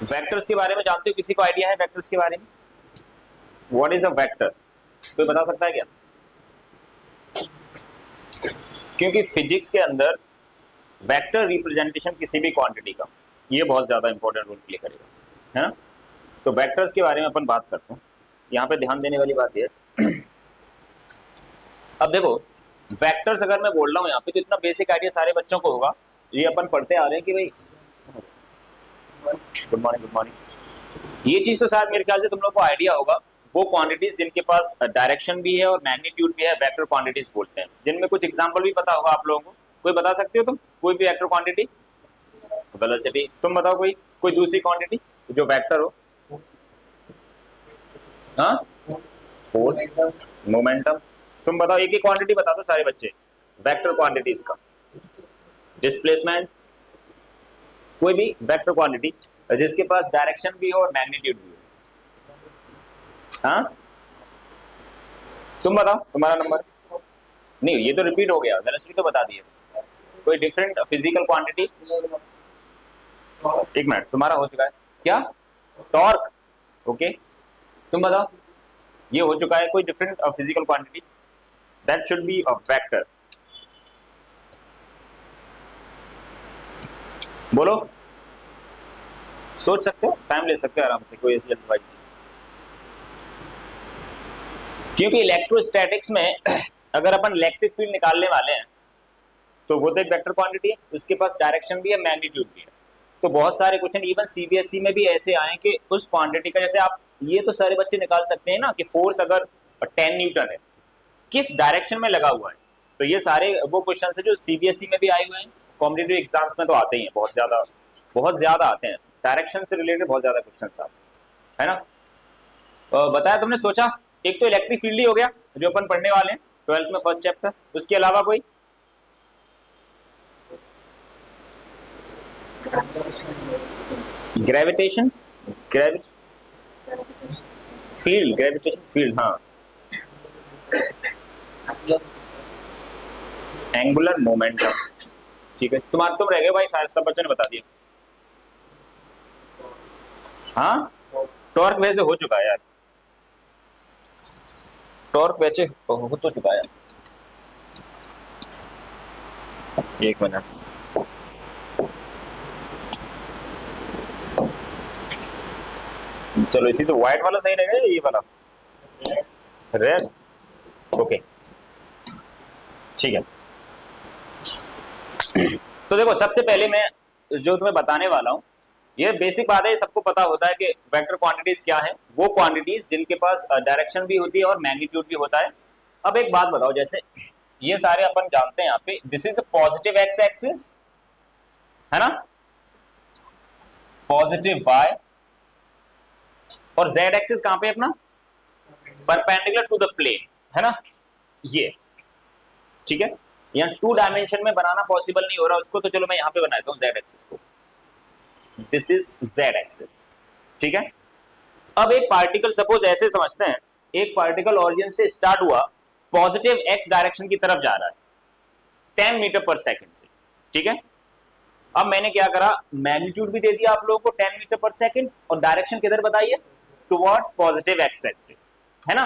Vectors के बारे में जानते हो? किसी को आइडिया है वेक्टर्स के बारे में? What is a vector? कोई बता सकता है क्या? क्योंकि फिजिक्स के अंदर वेक्टर रिप्रेजेंटेशन किसी भी क्वांटिटी का, ये बहुत ज्यादा इंपॉर्टेंट रोल प्ले करेगा, है ना? तो वेक्टर्स के बारे में अपन बात करते हैं। यहाँ पे ध्यान देने वाली बात यह है, अब देखो वेक्टर्स अगर मैं बोल रहा हूँ यहाँ पे, तो इतना बेसिक आइडिया सारे बच्चों को होगा। ये अपन पढ़ते आ रहे हैं कि भाई, गुड मॉर्निंग गुड मॉर्निंग, ये चीज तो शायद मेरे ख्याल से तुम लोग को आइडिया होगा। वो क्वांटिटीज जिनके पास डायरेक्शन भी है और मैग्नीट्यूड भी है, वेक्टर क्वांटिटीज बोलते हैं, जिनमें कुछ एग्जांपल भी पता होगा आप लोगों को। कोई बता सकते हो तुम कोई भी वेक्टर क्वांटिटी? वेलोसिटी। तुम बताओ कोई कोई दूसरी क्वांटिटी जो वेक्टर हो। हाँ, फोर्स, मोमेंटम। तुम बताओ, एक ही क्वांटिटी बता दो सारे बच्चे वेक्टर क्वांटिटीज का। डिस्प्लेसमेंट। कोई भी वेक्टर क्वांटिटी जिसके पास डायरेक्शन भी हो और मैग्नीट्यूड भी हो। हाँ, तुम बताओ, तुम्हारा नंबर। नहीं, ये तो रिपीट हो गया, वेलोसिटी तो बता दिए। कोई डिफरेंट फिजिकल क्वांटिटी? एक मिनट, तुम्हारा हो चुका है क्या? टॉर्क। ओके, तुम बताओ, ये हो चुका है। कोई different physical quantity that should be a vector? बोलो, सोच सकते हो, टाइम ले सकते हो आराम से, कोई ऐसी जल्दबाजी नहीं। क्योंकि इलेक्ट्रोस्टैटिक्स में अगर अपन इलेक्ट्रिक फील्ड निकालने वाले हैं तो वो तो एक वेक्टर क्वांटिटी है, उसके पास डायरेक्शन भी है, मैग्नीट्यूड भी है। तो बहुत सारे क्वेश्चन इवन सीबीएसई में भी ऐसे आए कि उस क्वांटिटी का, जैसे आप ये तो सारे बच्चे निकाल सकते हैं ना कि फोर्स अगर 10 न्यूटन है, किस डायरेक्शन में लगा हुआ है। तो ये सारे वो क्वेश्चन है जो सीबीएसई में भी आए हुए हैं, कॉम्पिटिटिव एग्जाम्स में तो आते ही हैं, बहुत ज्यादा आते हैं। डायरेक्शन से रिलेटेड बहुत ज्यादा क्वेश्चन आते हैं, है ना? बताया तुमने, सोचा। एक तो इलेक्ट्रिक फील्ड ही हो गया जो अपन पढ़ने वाले हैं 12th में फर्स्ट चैप्टर, उसके अलावा कोई? ग्रेविटेशन, ग्रेविटेशन फील्ड, हाँ। एंगुलर मोमेंटम, ठीक है। तुम रह गए भाई, शायद सब बच्चों ने बता दिया। हाँ, टॉर्क वैसे हो चुका है यार, टॉर्क वैसे हो तो चुका है। एक मिनट, चलो इसी तो व्हाइट वाला सही रहेगा या ये वाला रेड? ओके, ठीक है। तो देखो, सबसे पहले मैं जो तुम्हें बताने वाला हूं, ये बेसिक बात है, सबको पता होता है कि वेक्टर क्वांटिटीज क्या है। वो क्वांटिटीज जिनके पास डायरेक्शन भी होती है और मैग्नीट्यूड भी होता है। अब एक बात बताओ, जैसे ये सारे अपन जानते हैं यहाँ पे, this is positive x axis, है ना? पॉजिटिव वाई, और जेड एक्सिस कहां पे अपना? परपेंडिकुलर टू द प्लेन, है ना? ये ठीक है। यहाँ 2 डायमेंशन में बनाना पॉसिबल नहीं हो रहा उसको, तो चलो मैं यहाँ पे बनाता हूँ जेड एक्सिस को। दिस इज जेड एक्सिस, ठीक है। अब एक पार्टिकल सपोज ऐसे समझते हैं, एक पार्टिकल ओरिजिन से स्टार्ट हुआ, पॉजिटिव एक्स डायरेक्शन की तरफ जा रहा है 10 मीटर पर सेकंड से, ठीक है। अब मैंने क्या करा, मैग्नीट्यूड भी दे दिया आप लोगों को 10 मीटर पर सेकंड, और डायरेक्शन किधर बताइए? टुवर्ड्स पॉजिटिव एक्स एक्सिस, है ना?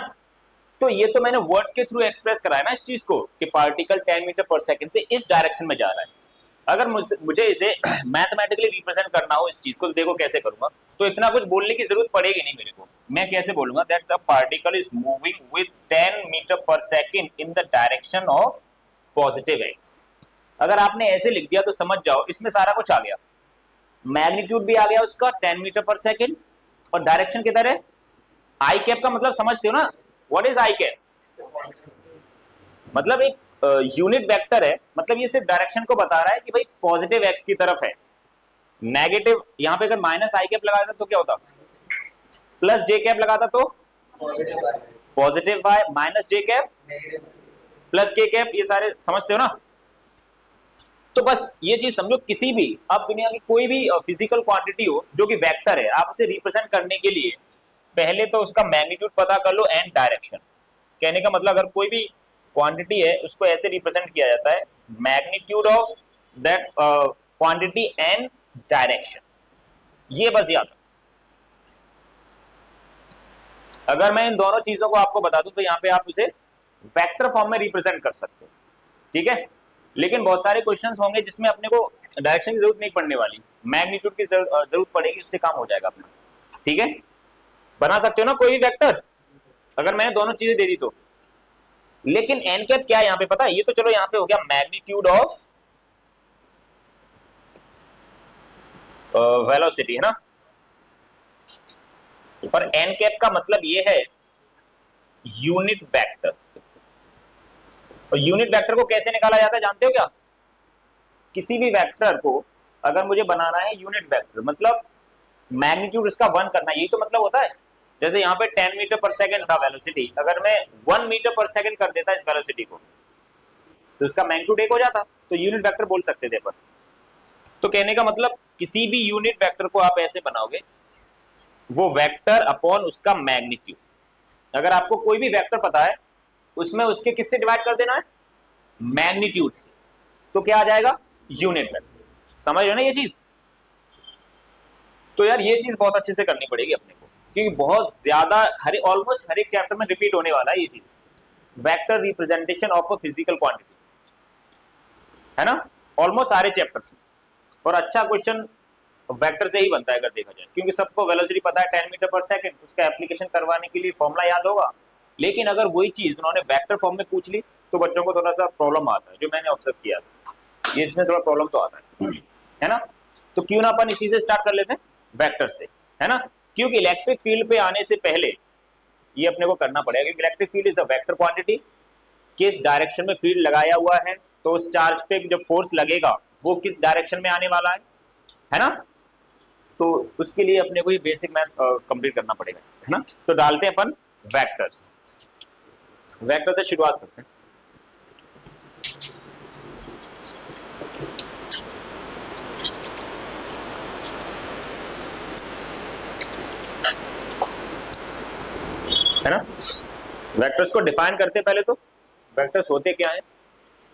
तो ये तो मैंने वर्ड्स के थ्रू एक्सप्रेस कराया ना इस चीज को, कि पार्टिकल 10 मीटर पर सेकंड से इस डायरेक्शन में जा रहा है। अगर मुझे इसे मैथमेटिकली रिप्रेजेंट करना हो इस चीज को, तो देखो कैसे करूंगा। तो इतना कुछ बोलने की जरूरत पड़ेगी नहीं मेरे को। मैं कैसे बोलूंगा, that the particle is moving with 10 metre per second in the direction of positive x. अगर आपने ऐसे लिख दिया तो समझ जाओ इसमें सारा कुछ आ गया। मैग्नीट्यूड भी आ गया उसका 10 मीटर पर सेकंड, और डायरेक्शन किधर है? आई कैप का मतलब समझते हो ना? What is I cap? मतलब एक यूनिट वेक्टर है, मतलब ये सिर्फ डायरेक्शन को बता रहा है कि भाई पॉजिटिव एक्स की तरफ है। नेगेटिव, यहां पे अगर माइनस आई कैप लगाता तो क्या होता? प्लस जे कैप लगाता तो positive Y, minus j cap plus k cap, ये सारे समझते हो ना? तो बस ये चीज समझो, किसी भी अब दुनिया की कोई भी फिजिकल क्वांटिटी हो जो कि वेक्टर है, आप उसे रिप्रेजेंट करने के लिए पहले तो उसका मैग्नीट्यूड पता कर लो एंड डायरेक्शन। कहने का मतलब, अगर कोई भी क्वांटिटी है उसको ऐसे रिप्रेजेंट किया जाता है, magnitude of that quantity and direction. ये बस याद रखो। अगर मैं इन दोनों चीजों को आपको बता दूं तो यहां पे आप उसे वेक्टर फॉर्म में रिप्रेजेंट कर सकते हो, ठीक है। लेकिन बहुत सारे क्वेश्चंस होंगे जिसमें अपने को डायरेक्शन की जरूरत नहीं पड़ने वाली, मैग्नीट्यूड की जरूरत पड़ेगी, उससे काम हो जाएगा अपना, ठीक है। बना सकते हो ना कोई भी वेक्टर अगर मैंने दोनों चीजें दे दी तो। लेकिन एन कैप क्या है यहाँ पे पता है, ये तो चलो यहाँ पे हो गया मैग्नीट्यूड ऑफ वेलोसिटी, है ना। और एन कैप का मतलब ये है यूनिट वेक्टर। और यूनिट वेक्टर को कैसे निकाला जाता है जानते हो क्या? किसी भी वेक्टर को अगर मुझे बनाना है यूनिट वेक्टर, मतलब मैग्नीट्यूड इसका 1 करना, यही तो मतलब होता है। जैसे यहाँ पे 10 मीटर पर सेकंड था वेलोसिटी, अगर मैं 1 मीटर पर सेकंड कर देता इस वेलोसिटी को तो इसका मैग्नीट्यूड 1 हो जाता, तो यूनिट वेक्टर बोल सकते थे अपन। तो कहने का मतलब किसी भी यूनिट वेक्टर को आप ऐसे बनाओगे, वो वेक्टर अपॉन उसका मैग्नीट्यूड। अगर आपको कोई भी वेक्टर पता है उसमें उसके किससे डिवाइड कर देना है, मैग्नीट्यूड से, तो क्या आ जाएगा, यूनिट वेक्टर। समझ रहे हो ना ये चीज? तो यार ये चीज बहुत अच्छे से करनी पड़ेगी अपने को, क्योंकि बहुत ज्यादा ऑलमोस्ट हर एक चैप्टर में रिपीट होने वाला है ये चीज, vector representation of a physical quantity, है ना, ऑलमोस्ट सारे चैप्टर्स में। और अच्छा क्वेश्चन वेक्टर से ही बनता है अगर देखा जाए, क्योंकि सबको वेलोसिटी पता है 10 मीटर पर सेकंड, उसका एप्लीकेशन करवाने के लिए फॉर्मूला याद होगा। लेकिन अगर वही चीज उन्होंने वेक्टर फॉर्म में पूछ ली तो बच्चों को थोड़ा सा प्रॉब्लम आता है, जो मैंने ऑब्जर्व किया था, ये इसमें थोड़ा प्रॉब्लम तो आता है ना। तो क्यों ना अपन इसी से स्टार्ट कर लेते हैं, वेक्टर से, है ना। क्योंकि इलेक्ट्रिक फील्ड पे आने से पहले ये अपने को करना पड़ेगा, क्योंकि electric field is a vector quantity. किस डायरेक्शन में फील्ड लगाया हुआ है, तो उस चार्ज पे जब फोर्स लगेगा वो किस डायरेक्शन में आने वाला है ना। तो उसके लिए अपने को ये बेसिक मैथ कंप्लीट करना पड़ेगा, है ना। तो डालते हैं अपन वेक्टर्स, वेक्टर से शुरुआत करते हैं। है ना, वेक्टर्स को डिफाइन करते हैं पहले। तो वेक्टर्स होते क्या है,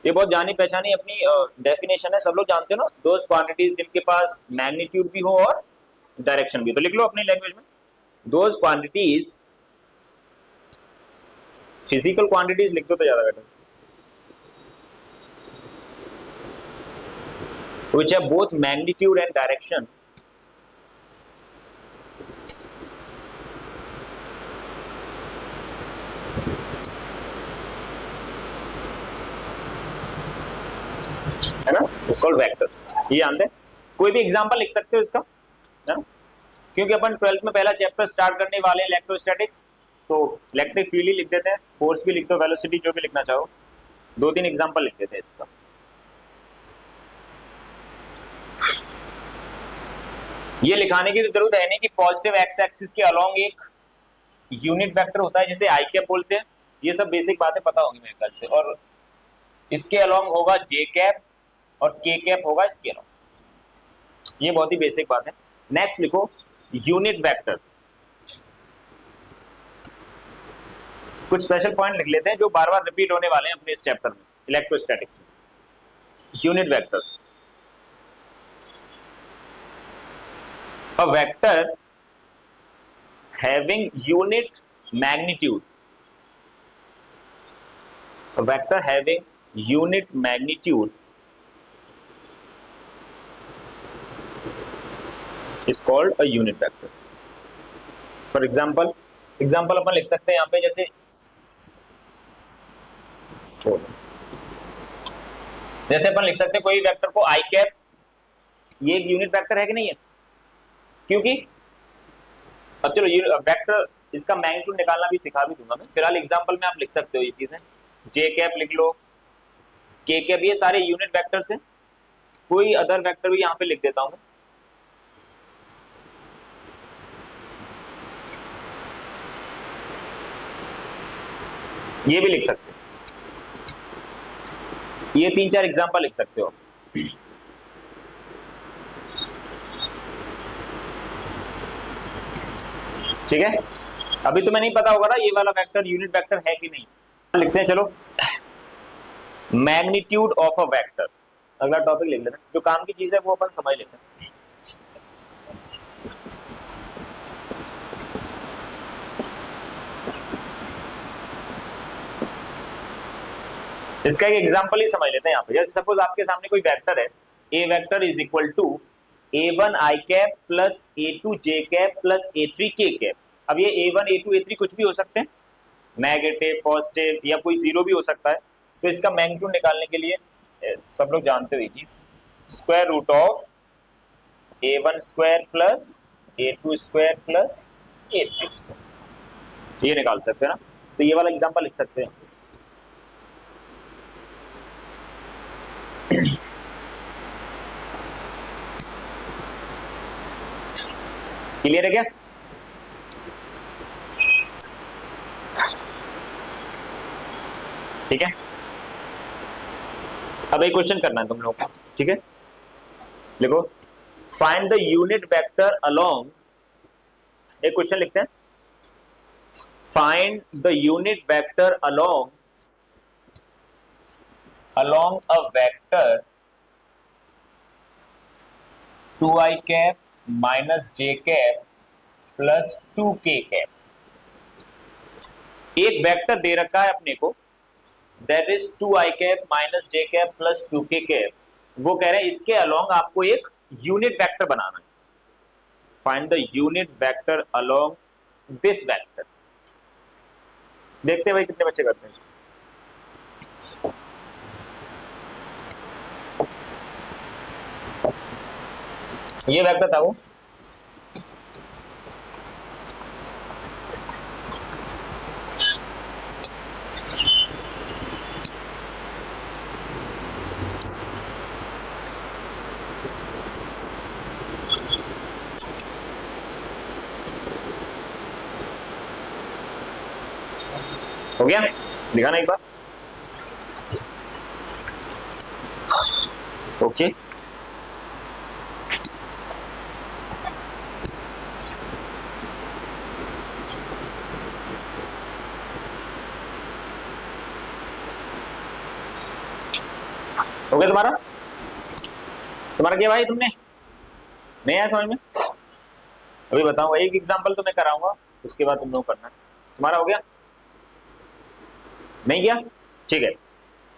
ये बहुत जानी पहचानी अपनी डेफिनेशन है, सब लोग जानते हो ना, दोज क्वांटिटीज जिनके पास मैग्नीट्यूड भी हो और डायरेक्शन भी। तो लिख लो अपनी लैंग्वेज में, दोज क्वांटिटीज, फिजिकल क्वांटिटीज लिख दो तो ज्यादा better, which have both magnitude and direction है ना, it's called vectors। ये जानते हैं, कोई भी एग्जांपल लिख सकते हो इसका, है ना, क्योंकि अपन 12th में पहला चैप्टर स्टार्ट करने वाले इलेक्ट्रोस्टैटिक्स, तो इलेक्ट्रिक फील्ड ही लिख देते हैं, फोर्स भी लिख दो, वेलोसिटी जो भी लिखना चाहो, 2-3 एग्जांपल लिख देते हैं इसका। ये लिखाने की तो जरूरत है नहीं कि पॉजिटिव एक्स एक्सिस के अलोंग एक यूनिट वेक्टर होता है जिसे आई कैप बोलते हैं, ये सब बेसिक बातें पता होंगी मेरे ख्याल से। और इसके अलोंग होगा जे कैप और के कैप होगा इसके अलोंग, ये बहुत ही बेसिक बात है। नेक्स्ट लिखो यूनिट वेक्टर, कुछ स्पेशल पॉइंट लिख लेते हैं जो बार बार रिपीट होने वाले हैं अपने इस चैप्टर में इलेक्ट्रोस्टैटिक्स में। Unit vector, a vector having unit magnitude, a vector having unit magnitude is called a unit vector। For example अपन लिख सकते हैं यहाँ पे, जैसे अपन लिख सकते हैं कोई वेक्टर को आई कैप, ये एक यूनिट वेक्टर है कि नहीं है, क्योंकि अब चलो वेक्टर इसका मैग्नीट्यूड निकालना भी सिखा भी दूंगा मैं, फिलहाल एग्जांपल में आप लिख सकते हो ये चीजें, जे कैप लिख लो, के कैप, ये सारे यूनिट वेक्टर्स हैं। कोई अदर वेक्टर भी यहाँ पे लिख देता हूं मैं, ये भी लिख सकते हो, ये 3-4 एग्जांपल लिख सकते हो। ठीक है, अभी तुम्हें नहीं पता होगा ना ये वाला वेक्टर यूनिट वेक्टर है कि नहीं। लिखते हैं चलो, मैग्नीट्यूड ऑफ अ वेक्टर, अगला टॉपिक लिख लेते हैं, जो काम की चीज है वो अपन समझ लेते हैं। इसका एक एग्जांपल ही समझ लेते हैं यहाँ पे। जैसे सपोज आपके सामने कोई वेक्टर है, a vector is equal to a1 i cap plus a2 j cap plus a3 k cap. अब ये a1 a2 a3 कुछ भी हो सकते हैं, नेगेटिव पॉजिटिव या कोई जीरो भी हो सकता है। तो इसका मैग्नीट्यूड निकालने के लिए सब लोग जानते हो ये चीज, square root of a1 square plus a2 square plus a3 square, ये निकाल सकते हैं ना। तो ये वाला एग्जांपल लिख सकते हैं। क्लियर है क्या? ठीक है, अब एक क्वेश्चन करना है तुम लोग को, ठीक है। देखो, find the unit vector along, एक क्वेश्चन लिखते हैं, find the unit vector along a vector 2i cap minus j cap plus 2k cap. एक वेक्टर दे रखा है अपने को, that is 2i cap minus j cap plus 2k cap. वो कह रहे हैं इसके अलोंग आपको एक यूनिट वेक्टर बनाना है। Find the unit vector along this vector. देखते हैं भाई कितने बच्चे करते हैं इसको। ये वेक्टर था वो, हो गया, दिखाना एक बार। ओके, हो गया तुम्हारा? तुम्हारा क्या भाई, तुमने नहीं आया समझ में? अभी बताऊंगा, एक एग्जांपल तो मैं कराऊंगा, उसके बाद तुम लोग करना। तुम्हारा हो गया? नहीं गया? ठीक है।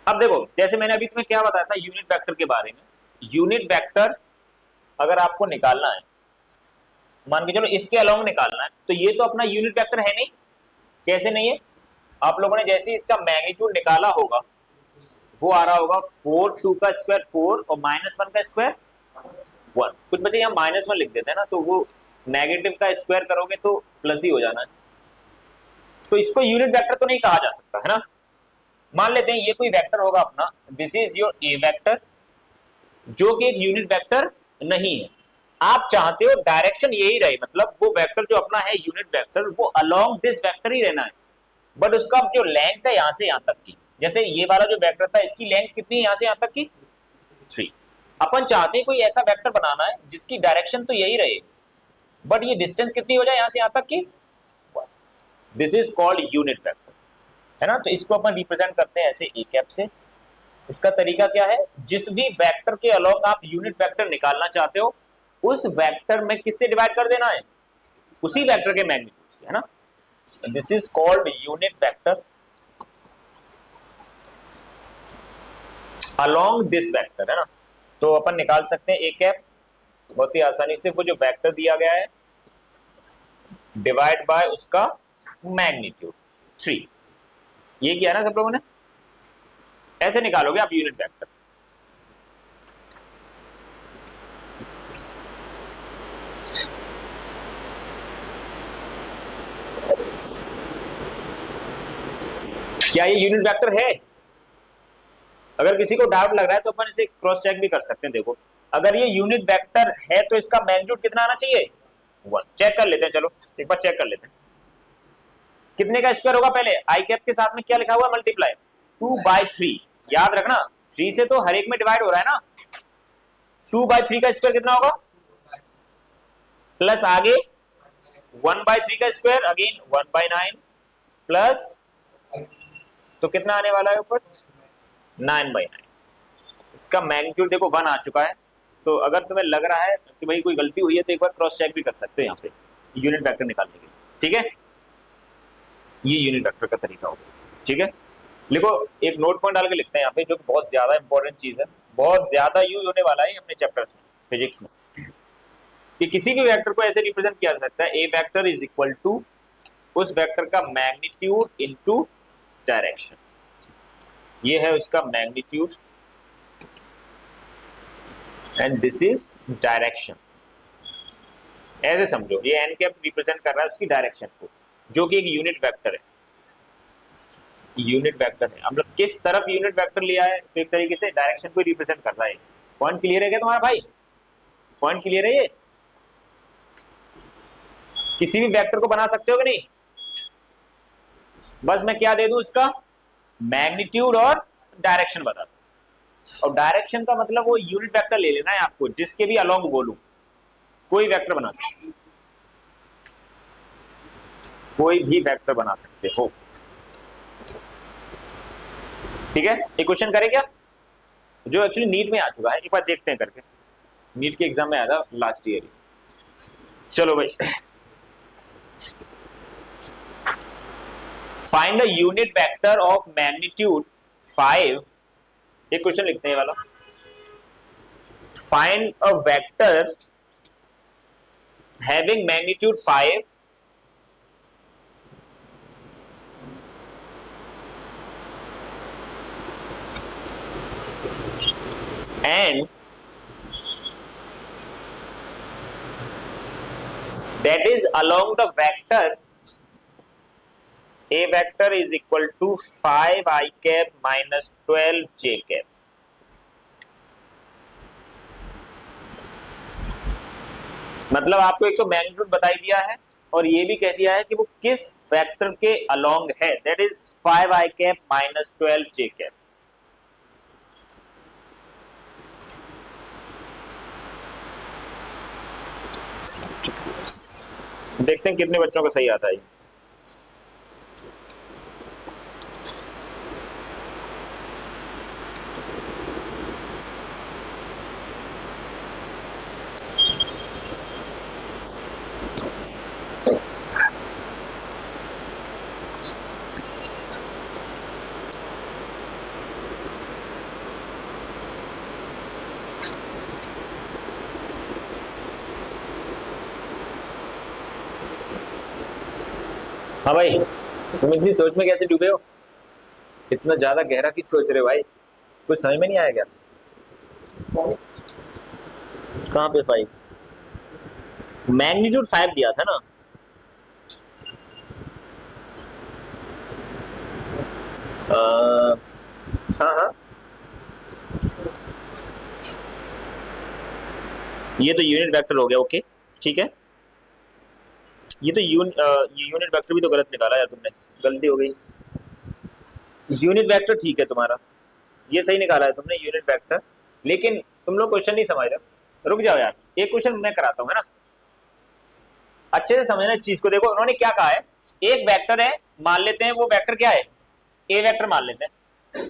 अब देखो, जैसे मैंने अभी तुम्हें क्या बताया था यूनिट वेक्टर के बारे में। यूनिट वेक्टर अगर आपको निकालना है, मान के चलो इसके अलोंग निकालना है, तो ये तो अपना यूनिट वेक्टर है नहीं। कैसे नहीं है? आप लोगों ने जैसे इसका मैग्नीट्यूड निकाला होगा, वो आ रहा होगा 4, 2 का स्क्वायर 4 और -1 का स्क्वायर 1। कुछ बच्चे यहाँ -1 लिख देते हैं ना, तो वो नेगेटिव का स्क्वायर करोगे तो प्लस ही हो जाना है। तो इसको यूनिट वेक्टर तो नहीं कहा जा सकता है ना। मान लेते हैं ये कोई वेक्टर होगा अपना, this is your A vector, जो कि एक यूनिट वेक्टर नहीं है। आप चाहते हो डायरेक्शन यही रहे, मतलब वो वेक्टर जो अपना है यूनिट वेक्टर, वो अलोंग दिस वेक्टर ही रहना है, बट उसका जो लेंथ है यहां से यहां तक की, जैसे ये वाला जो वेक्टर था इसकी लेंथ कितनी है यहां से यहां तक की 3। अपन चाहते हैं कोई ऐसा वेक्टर बनाना है जिसकी डायरेक्शन तो यही रहे, बट ये डिस्टेंस कितनी हो जाए यहां से यहां तक की। This is called unit vector, है ना। तो इसको अपन रिप्रेजेंट करते हैं ऐसे ए कैप से। इसका तरीका क्या है, जिस भी वेक्टर के अलोंग आप यूनिट वेक्टर निकालना चाहते हो, उस वेक्टर में किससे डिवाइड कर देना है, उसी वेक्टर के मैग्नीट्यूड से, है ना। This is called unit vector along this vector, है ना। तो अपन निकाल सकते हैं ए कैप बहुत ही आसानी से, वो जो वेक्टर दिया गया है डिवाइड बाय उसका मैग्नीट्यूड 3। ये किया ना सब लोगों ने, ऐसे निकालोगे आप यूनिट वेक्टर। क्या ये यूनिट वेक्टर है? अगर किसी को डाउट लग रहा है तो अपन इसे क्रॉस चेक भी कर सकते हैं। देखो, अगर ये यूनिट वेक्टर है तो इसका मैग्नीट्यूड कितना आना चाहिए 1। चेक कर लेते हैं, चलो एक बार चेक कर लेते हैं। कितने का स्क्वायर होगा, पहले आई कैप के साथ में क्या लिखा हुआ है, मल्टीप्लाई 2/3। याद रखना 3 से तो हर एक में डिवाइड हो रहा है ना। 2/3 का स्क्वायर कितना होगा, प्लस आगे 1/3 का स्क्वायर अगेन 1/9 प्लस, तो कितना आने वाला है ऊपर 9/9। इसका मैग्नीट्यूड देखो 1 आ चुका है, तो अगर तुम्हें लग रहा है कि भाई कोई गलती हुई है तो एक बार क्रॉस चेक भी कर सकते हो यहाँ पे यूनिट वेक्टर निकालने के लिए, ठीक है। ये यूनिट वेक्टर का तरीका होगा, ठीक है। लिखो, एक नोट पॉइंट डाल के लिखते हैं यहाँ पे, जो कि बहुत ज्यादा इंपॉर्टेंट चीज है, बहुत ज्यादा यूज होने वाला है अपने चैप्टर्स में, फिजिक्स में, कि किसी भी वेक्टर को ऐसे रिप्रेजेंट किया जा सकता है, a vector is equal to उस वेक्टर का मैग्नीट्यूड इनटू डायरेक्शन। ये है उसका magnitude and this is direction. ऐसे समझो, ये एन कैप रिप्रेजेंट कर रहा है उसकी डायरेक्शन को, जो कि एक यूनिट वेक्टर है। यूनिट वेक्टर है, मतलब किस तरफ यूनिट वेक्टर लिया है, तो एक तरीके से डायरेक्शन को रिप्रेजेंट कर रहा है। पॉइंट क्लियर है क्या तुम्हारा भाई? पॉइंट क्लियर है? ये किसी भी वेक्टर को बना सकते हो कि नहीं? बस मैं क्या दे दूं, उसका मैग्नीट्यूड और डायरेक्शन बता दो। और डायरेक्शन का मतलब वो यूनिट वेक्टर ले लेना है आपको, जिसके भी अलोंग बोलूं, कोई वेक्टर बना सकते हो, कोई भी वेक्टर बना सकते हो, ठीक है। एक क्वेश्चन करें क्या, जो एक्चुअली नीट में आ चुका है, एक बार देखते हैं करके, नीट के एग्जाम में आया था लास्ट ईयर ही। चलो भाई, find the unit vector of magnitude 5। एक क्वेश्चन लिखते हैं वाला, find a vector having magnitude 5 and that is along the vector a vector is equal to 5 I cap minus 12 j cap। मतलब आपको एक तो मैग्नीट्यूड बताई दिया है और ये भी कह दिया है कि वो किस वेक्टर के अलोंग है, that is 5 I cap minus 12 j cap। देखते हैं कितने बच्चों का सही आता है। हाँ भाई, तुम इतनी सोच में कैसे डूबे हो? इतना ज्यादा गहरा की सोच रहे हो भाई? कुछ समझ में नहीं आया क्या? कहाँ पे 5? मैग्नीट्यूड 5 दिया था ना। हाँ हाँ, ये तो यूनिट वेक्टर हो गया, ओके ठीक है। ये तो यूनिट वेक्टर भी तो गलत निकाला यार तुमने, गलती हो गई। यूनिट वेक्टर ठीक है तुम्हारा, ये सही निकाला है तुमने यूनिट वेक्टर, लेकिन तुम लोग क्वेश्चन नहीं समझ रहे। रुक जाओ यार, एक क्वेश्चन मैं कराता हूँ, है ना, अच्छे से समझना इस चीज को। देखो उन्होंने क्या कहा है, एक वेक्टर है, मान लेते हैं वो वेक्टर क्या है, ए वेक्टर मान लेते हैं,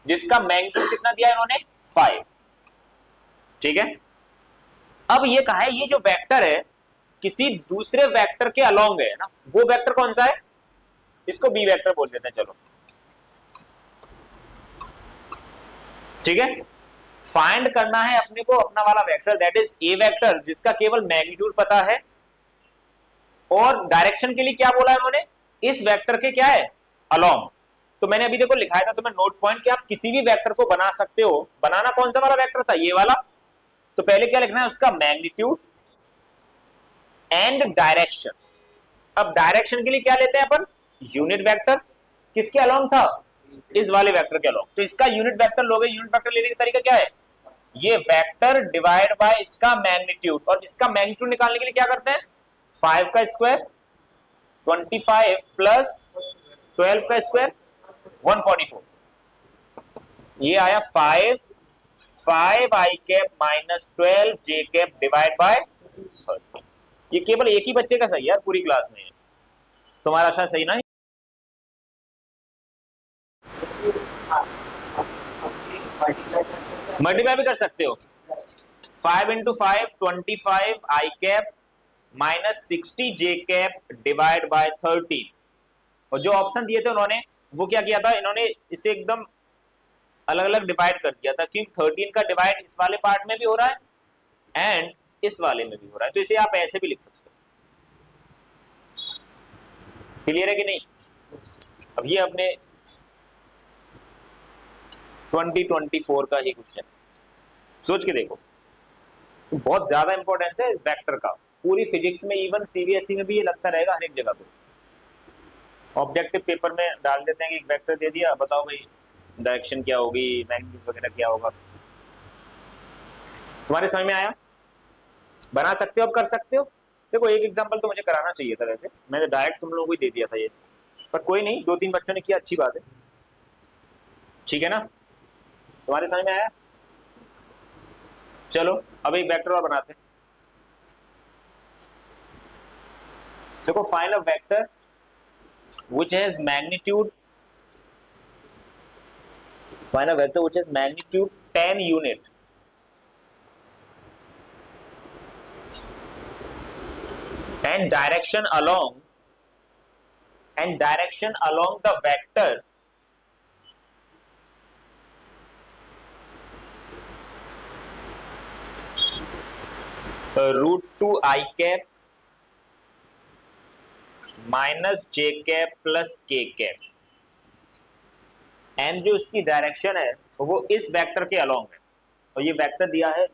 जिसका मैग्नीट्यूड कितना दिया है इन्होंने, 5, ठीक है। अब ये कहा है ये जो वेक्टर है किसी दूसरे वेक्टर के अलोंग है ना, वो वेक्टर कौन सा है, इसको बी वेक्टर बोल देते हैं, चलो ठीक है। फाइंड करना है अपने को अपना वाला vector, that is a vector, जिसका केवल मैग्नीट्यूड पता है, और डायरेक्शन के लिए क्या बोला इन्होंने, इस वेक्टर के क्या है, अलोंग। तो मैंने अभी देखो लिखाया था तुम्हें नोट पॉइंट कि आप किसी भी वेक्टर को बना सकते हो। बनाना कौन सा वाला वेक्टर था, ये वाला। तो पहले क्या लिखना है, उसका मैग्नीट्यूड एंड डायरेक्शन। अब डायरेक्शन के लिए क्या लेते हैं अपन, यूनिट वेक्टर, किसके अलोंग था, इस वाले वेक्टर के अलोंग। तो इसका यूनिट वेक्टर लोगे, यूनिट वेक्टर लेने का तरीका क्या है, ये वेक्टर डिवाइड बाय इसका मैग्नीट्यूड, और इसका मैग्नीट्यूड निकालने के लिए क्या करते हैं, 5 का स्क्वायर 25 प्लस 12 का स्क्वायर 144। ये आया 5 I cap minus 12 j cap divide bye 30। ये केवल एक ही बच्चे का सही है यार पूरी क्लास में, तुम्हारा शायद सही ना। मल्टीप्लाई भी कर सकते हो, 5 इंटू 5 25 आई कैप माइनस 60 जे कैप डिवाइड बाय 13। और जो ऑप्शन दिए थे उन्होंने वो क्या किया था, इन्होंने इसे एकदम अलग अलग डिवाइड कर दिया था, क्योंकि 13 का डिवाइड इस वाले पार्ट में भी हो रहा है एंड इस वाले में भी हो रहा है, तो इसे आप ऐसे भी लिख सकते हो। क्लियर है कि नहीं? अब ये अपने 2024 का ही क्वेश्चन, सोच के देखो, तो बहुत ज्यादा इंपॉर्टेंस है इस वेक्टर का पूरी फिजिक्स में, इवन सीबीएसई में भी ये लगता रहेगा हर एक जगह पे। ऑब्जेक्टिव पेपर में डाल देते हैं कि एक वेक्टर दे दिया, बताओ भाई डायरेक्शन क्या होगी, मैग्नीट्यूड वगैरह क्या होगा। तुम्हारे समझ में आया? बना सकते हो, अब कर सकते हो। देखो एक एग्जांपल तो मुझे कराना चाहिए था, वैसे मैंने डायरेक्ट तुम लोगों को ही दे दिया था ये, पर कोई नहीं, 2-3 बच्चों ने किया, अच्छी बात है, ठीक है ना? तुम्हारे समझ में आया? चलो अब एक वेक्टर और बनाते हैं। देखो find a vector which has magnitude, find a vector which has magnitude 10 unit and direction along the vector root 2 I cap minus j cap plus k cap, and जो इसकी डायरेक्शन है वो इस वेक्टर के अलोंग है, और ये vector दिया है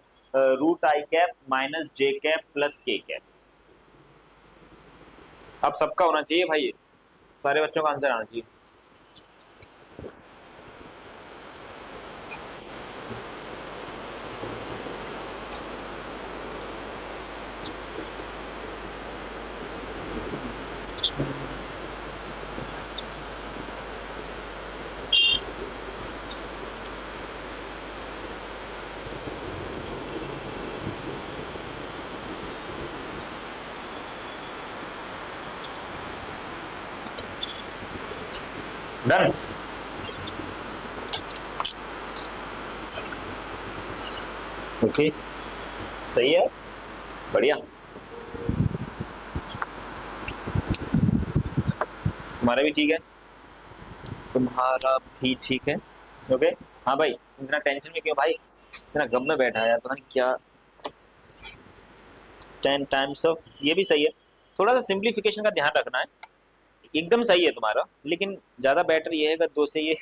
root i cap minus j cap plus k cap. अब सबका होना चाहिए भाई, सारे बच्चों का आंसर आना चाहिए। डन। ओके सही है, बढ़िया, तुम्हारा भी ठीक है, तुम्हारा भी ठीक है। ओके हाँ भाई, इतना टेंशन में क्यों भाई, इतना गम में बैठा है यार, पता नहीं क्या। 10 टाइम्स ऑफ, ये भी सही है, थोड़ा सा सिंप्लीफिकेशन का ध्यान रखना है, एकदम सही है तुम्हारा, लेकिन ज्यादा बेटर ये है अगर 2 से ये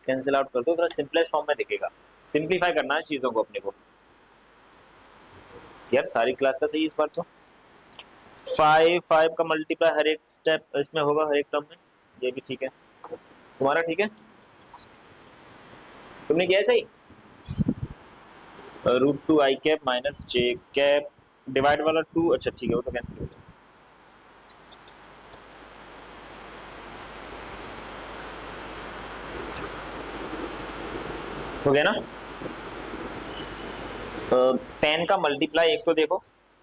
कैंसिल आउट कर दो, थोड़ा सिंपलेस्ट फॉर्म में दिखेगा, सिंप्लीफाई करना है चीजों को अपने को। यार सारी क्लास का सही है इस बार तो। 5 का मल्टीप्लाई हर एक स्टेप इसमें होगा, हर एक टर्म में, ये भी ठीक है, तुम्हारा ठीक है, तुमने किया है सही। रूट 2 आई cap minus j cap divide वाला 2, अच्छा ठीक है, वो तो कैंसिल हो गया। हो गया ना? 10 का मल्टीप्लाई, एक तो देखो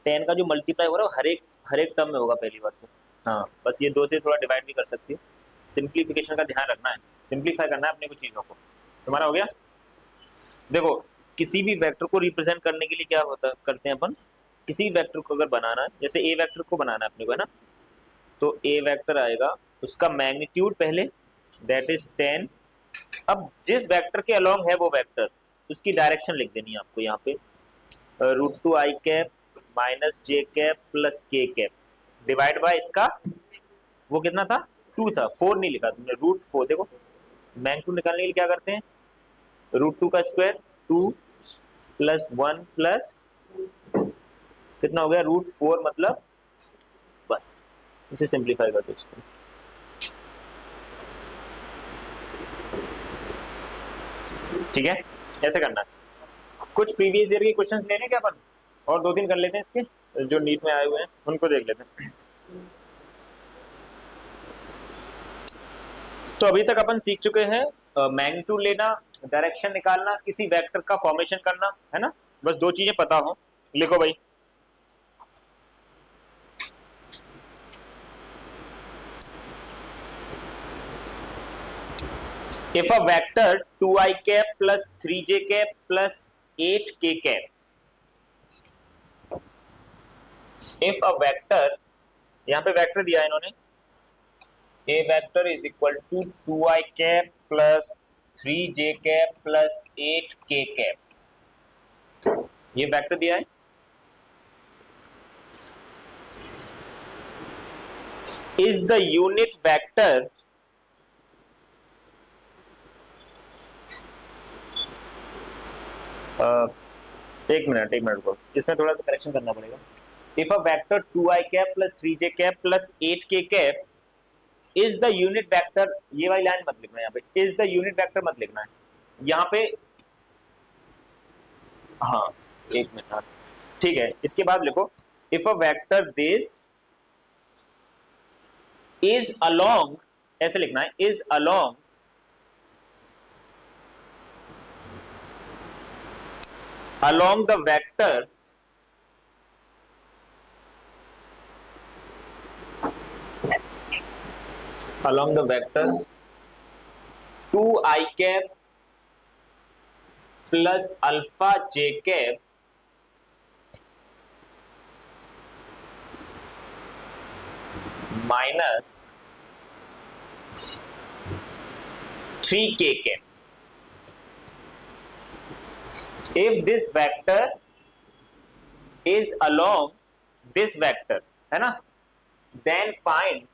10 का जो मल्टीप्लाई हो रहा है हर एक टर्म में होगा पहली बात तो, हाँ बस ये 2 से थोड़ा डिवाइड भी कर सकती हो, सिंप्लीफिकेशन का ध्यान रखना है, सिंप्लीफाई करना है अपने को चीजों को। तुम्हारा हो गया? देखो किसी भी वेक्टर को रिप्रेजेंट करने के लिए क्या होता करते हैं अपन, किसी भी वेक्टर को अगर बनाना है, जैसे ए वेक्टर को बनाना है अपने को, है ना, तो ए वेक्टर आएगा, उसका मैग्नीट्यूड पहले दैट इज 10, अब जिस वेक्टर के अलोंग है वो वेक्टर, उसकी डायरेक्शन लिख देनी है आपको यहाँ पे, रूट 2 आई cap minus j cap plus k cap divide bye इसका, वो कितना था 2 था, 4 नहीं लिखा तुमने, रूट 4। देखो मैग्नीट्यूड निकालने के लिए क्या करते हैं, रूट 2 का स्क्वायर 2 प्लस 1 प्लस कितना हो गया रूट 4, मतलब बस इसे सिंप्लीफाई कर दो इसको। ठीक है, ऐसे करना है। कुछ प्रीवियस ईयर के क्वेश्चंस लेने क्या अपन, और 2-3 कर लेते हैं इसके जो नीट में आए हुए हैं, उनको देख लेते हैं। तो अभी तक अपन सीख चुके हैं मैग्नीट्यूड लेना, डायरेक्शन निकालना, किसी वेक्टर का फॉर्मेशन करना, है ना, बस 2 चीजें पता हो, लिखो भाई। If a vector 2i cap plus 3j cap plus 8k cap if a vector, यहाँ पे वेक्टर दिया है इन्होंने, a vector is equal to 2i cap plus 3j cap plus 8k cap, ये वेक्टर दिया है। इज द यूनिट वेक्टर एक minute को, इसमें थोड़ा सा करेक्शन करना पड़ेगा। If a vector 2i cap plus 3j cap plus 8k cap is the unit vector, ये वाली लाइन मत लिखना, यहाँ पे इज द यूनिट वेक्टर मत लिखना है, यहाँ पे हाँ एक मिनट, ठीक है। इसके बाद लिखो if a vector this is along, ऐसे लिखना है, is along along the vector along the vector 2i cap plus alpha j cap minus 3k cap, if this vector is along this vector, है ना, then find,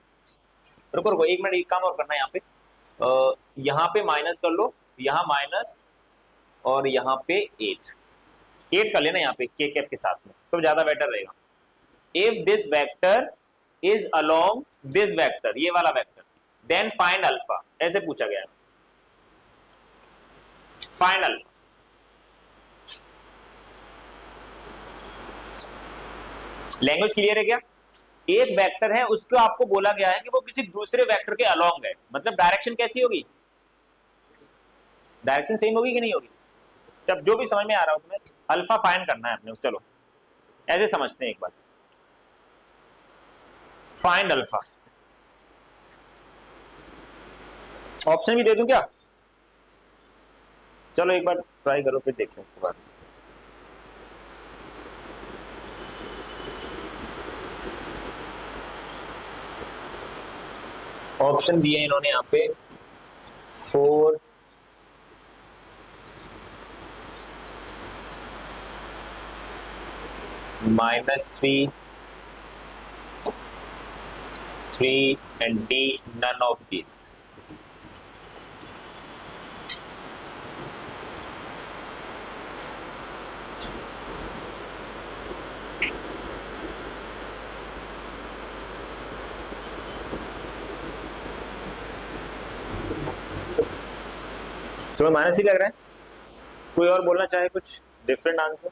रुको एक minute, एक काम और करना है यहाँ पे, यहाँ पे माइनस कर लो, यहाँ माइनस और यहाँ पे 8 कर लेना यहाँ पे के कैप के साथ में, तो ज्यादा बेटर रहेगा। If this vector is along this vector, ये वाला वेक्टर, देन फाइंड अल्फा, ऐसे पूछा गया है, फाइंड अल्फा। लैंग्वेज क्लियर है क्या? एक वेक्टर है, उसको आपको बोला गया है कि वो किसी दूसरे वेक्टर के अलोंग है, मतलब डायरेक्शन कैसी होगी, डायरेक्शन सेम होगी कि नहीं होगी। जब जो भी समझ में आ रहा हो तुम्हें, अल्फा फाइंड करना है अपने, चलो ऐसे समझते हैं एक बार, फाइंड अल्फा। ऑप्शन भी दे दूं क्या? चलो एक बार ट्राई करो, फिर देखते हैं उसके बाद। ऑप्शन दिए इन्होंने यहाँ पे 4 -3 3 and D none of these। तुम्हें माइनस ही लग रहा है? कोई और बोलना चाहे कुछ डिफरेंट आंसर?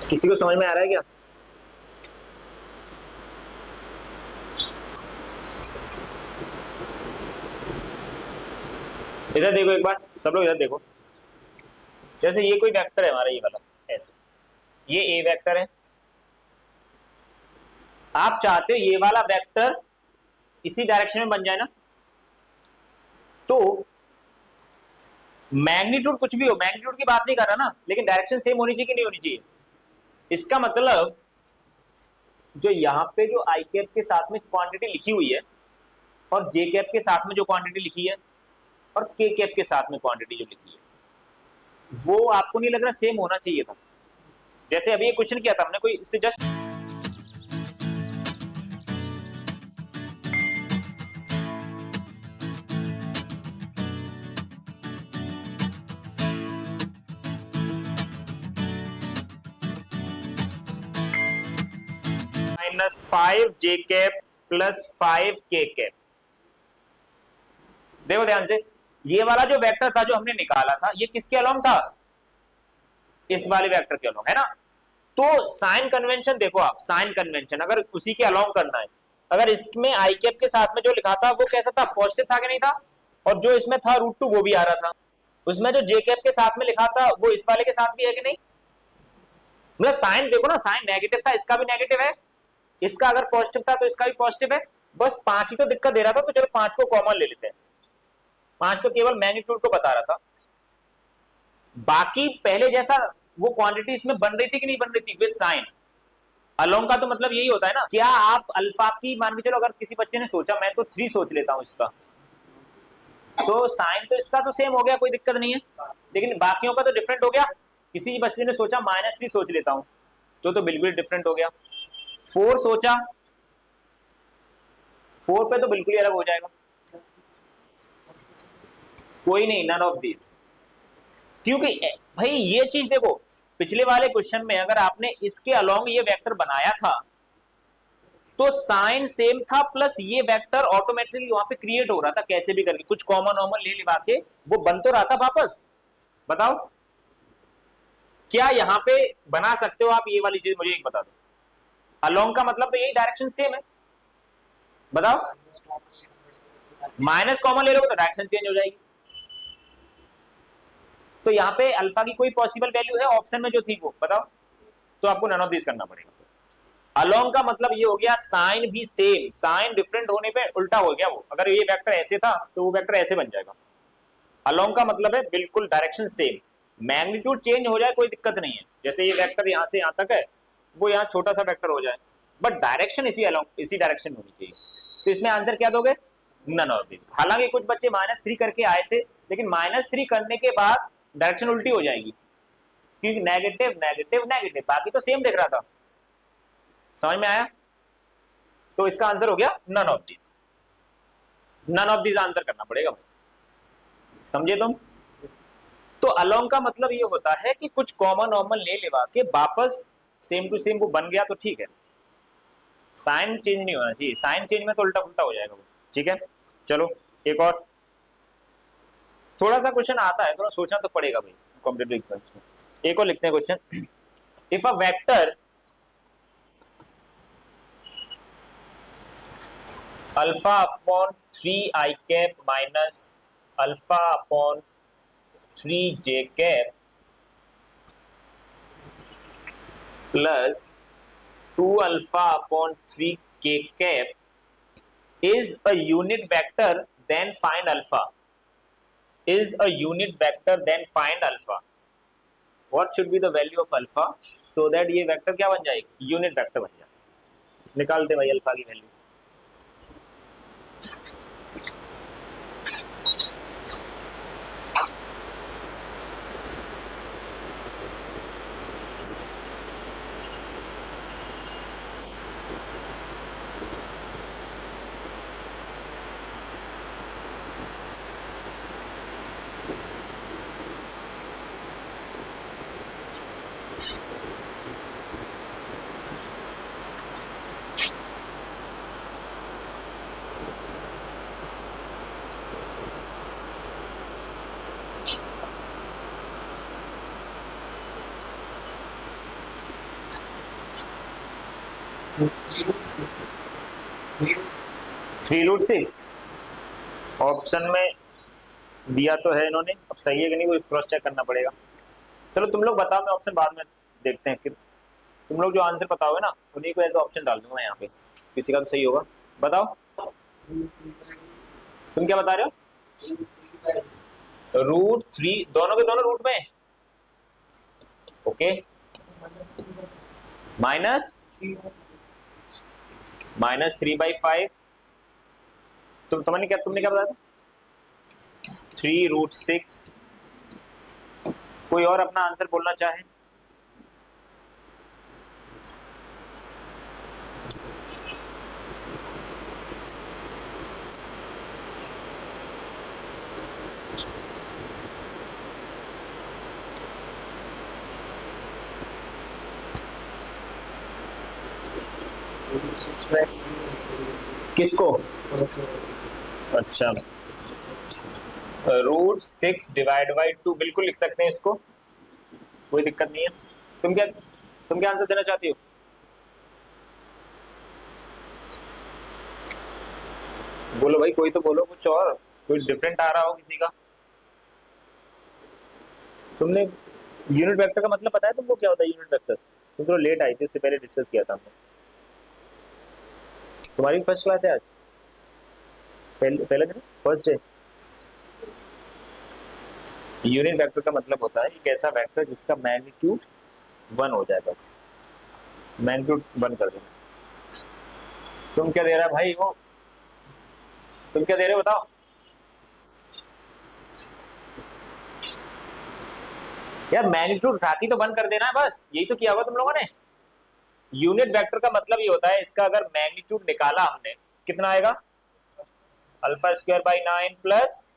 किसी को समझ में आ रहा है क्या? इधर देखो एक बार, सब लोग इधर देखो। जैसे ये कोई वेक्टर है हमारा, ये वाला, ऐसे ये ए वेक्टर है, आप चाहते हो ये वाला वेक्टर इसी डायरेक्शन में बन जाए ना, तो मैग्नीट्यूड कुछ भी हो, मैग्नीट्यूड की बात नहीं कर रहा ना, लेकिन डायरेक्शन सेम होनी चाहिए कि नहीं होनी चाहिए। इसका मतलब जो यहाँ पे जो आई कैप के साथ में क्वांटिटी लिखी हुई है और जे कैप के साथ में जो क्वांटिटी लिखी है और के कैप के साथ में क्वांटिटी जो लिखी है, वो आपको नहीं लग रहा सेम होना चाहिए था? जैसे अभी ये क्वेश्चन किया था हमने, कोई इससे just -5 j cap plus 5 k cap. देखो ध्यान से, ये वाला जो वेक्टर था जो हमने निकाला था, ये किसके अलोंग था? इस वाले वेक्टर के अलोंग, है ना। तो साइन कन्वेंशन देखो आप, साइन कन्वेंशन अगर उसी के अलोंग करना है, अगर इसमें आई कैप के साथ में जो लिखा था वो कैसा था? पॉजिटिव था कि नहीं था? और जो इसमें था √2 वो भी आ रहा था। उसमें जो जे कैप के साथ में लिखा था वो इस वाले के साथ भी है कि नहीं? मतलब साइन देखो ना, साइन नेगेटिव था, इसका भी नेगेटिव है, इसका अगर पॉजिटिव था तो इसका भी पॉजिटिव है। बस 5 ही तो दिक्कत दे रहा था, तो चलो 5 को कॉमन ले लेते हैं। 5 तो केवल मैग्नीट्यूड को बता रहा था, बाकी पहले जैसा वो क्वांटिटी इसमें बन रही थी कि नहीं बन रही थी विद साइन। अलोंग का तो मतलब यही होता है ना। क्या आप अल्फा की, मान के चलो अगर किसी बच्चे ने सोचा मैं तो 3 सोच लेता हूं इसका, तो साइन तो इसका तो सेम हो गया, कोई दिक्कत नहीं है, लेकिन बाकियों का तो डिफरेंट हो गया। किसी बच्चे ने सोचा -3 सोच लेता हूं, तो बिल्कुल डिफरेंट हो गया। 4 सोचा, 4 पे तो बिल्कुल ही अलग हो जाएगा। कोई नहीं, नन ऑफ दीज, क्योंकि भाई ये चीज देखो, पिछले वाले क्वेश्चन में अगर आपने इसके अलोंग ये वेक्टर बनाया था तो साइन सेम था, प्लस ये वेक्टर ऑटोमेटिकली वहां पे क्रिएट हो रहा था, कैसे भी करके कुछ कॉमन ऑमन ले लिवा के वो बन तो रहा था वापस। बताओ क्या यहाँ पे बना सकते हो आप ये वाली चीज? मुझे एक बता दो, अलोंग का मतलब तो यही डायरेक्शन सेम है। बताओ, माइनस कॉमन ले लोगे तो डायरेक्शन चेंज हो जाएगी। तो यहाँ पे अल्फा की कोई पॉसिबल वैल्यू है ऑप्शन में जो थी वो बताओ, तो आपको नन ऑफ दिस करना पड़ेगा। अलोंग का मतलब ये हो गया साइन भी सेम, साइन डिफरेंट होने पे उल्टा हो गया वो, अगर ये वेक्टर ऐसे था तो वो वेक्टर ऐसे बन जाएगा। अलोंग का मतलब है बिल्कुल डायरेक्शन सेम, मैग्नीट्यूड चेंज हो जाए कोई दिक्कत नहीं है, जैसे ये वेक्टर यहाँ से यहाँ तक है वो यहाँ छोटा सा वेक्टर हो जाए, बट डायरेक्शन इसी अलोंग, इसी डायरेक्शन में होनी चाहिए। तो इसमें आंसर क्या दोगे? None of this. हालांकि कुछ बच्चे -3 करके आए थे, लेकिन -3 करने के बाद डायरेक्शन उल्टी हो जाएगी, क्योंकि नेगेटिव नेगेटिव नेगेटिव, बाकी तो सेम दिख रहा था। समझ में आया? तो इसका आंसर हो गया none of this. None of this answer करना पड़ेगा, समझे तुम? तो अलोंग का मतलब ये होता है कि कुछ कॉमन ऑमन ले लेवा के वापस सेम टू सेम वो बन गया तो ठीक है, साइन चेंज नहीं होना चाहिए, साइन चेंज में तो उल्टा पुल्टा हो जाएगा वो। ठीक है, चलो एक और, थोड़ा सा क्वेश्चन आता है, थोड़ा सोचना तो पड़ेगा भाई कॉम्पिटिटिव एग्जाम्स में। एक और लिखते हैं question. If a vector alpha upon 3 i cap minus alpha upon 3j cap plus 2 alpha upon 3k cap is a unit vector then find alpha, is a unit vector then find alpha, what should be the value of alpha so that ये vector क्या बन जाएगी? Unit vector बन जाए। निकालते भाई alpha की value. √6 option में दिया तो है इन्होंने, अब सही है कि नहीं वो क्रॉस चेक करना पड़ेगा। चलो तुम लोग बताओ, मैं ऑप्शन बाद में देखते हैं, फिर तुम लोग जो आंसर बताओगे ना उन्हीं को ऐसा ऑप्शन डाल दूंगा यहाँ पे, किसी का तो सही होगा। बताओ तुम क्या बता रहे हो? √3 दोनों के दोनों रूट में, ओके, -3/5, तुमने क्या बताया? 3√6। कोई और अपना आंसर बोलना चाहे? किसको? अच्छा, √6 ÷ 2 बिल्कुल लिख सकते हैं इसको, कोई दिक्कत नहीं है। तुम क्या आंसर देना चाहती हो? बोलो भाई, कोई तो बोलो कुछ और, कोई डिफरेंट आ रहा हो किसी का। तुमने यूनिट वेक्टर का मतलब पता है तुमको क्या होता है यूनिट वेक्टर? तुम तो लेट आई थी, उससे पहले डिस्कस किया था हमने। तुम्हारी फर्स्ट क्लास है आज? पहले दिन, फर्स्ट डे। यूनिट वेक्टर का मतलब होता है एक ऐसा वेक्टर जिसका मैग्नीट्यूड 1 हो जाए, बस मैग्नीट्यूड 1 कर देना। तुम क्या दे रहा है भाई वो? तुम क्या दे रहे हो बताओ? यार मैग्नीट्यूड उठाती तो 1 कर देना है, बस यही तो किया होगा तुम लोगों ने। यूनिट वेक्टर का मतलब ये होता है, इसका अगर मैग्नीट्यूड निकाला हमने, कितना आएगा? α² / 9 प्लस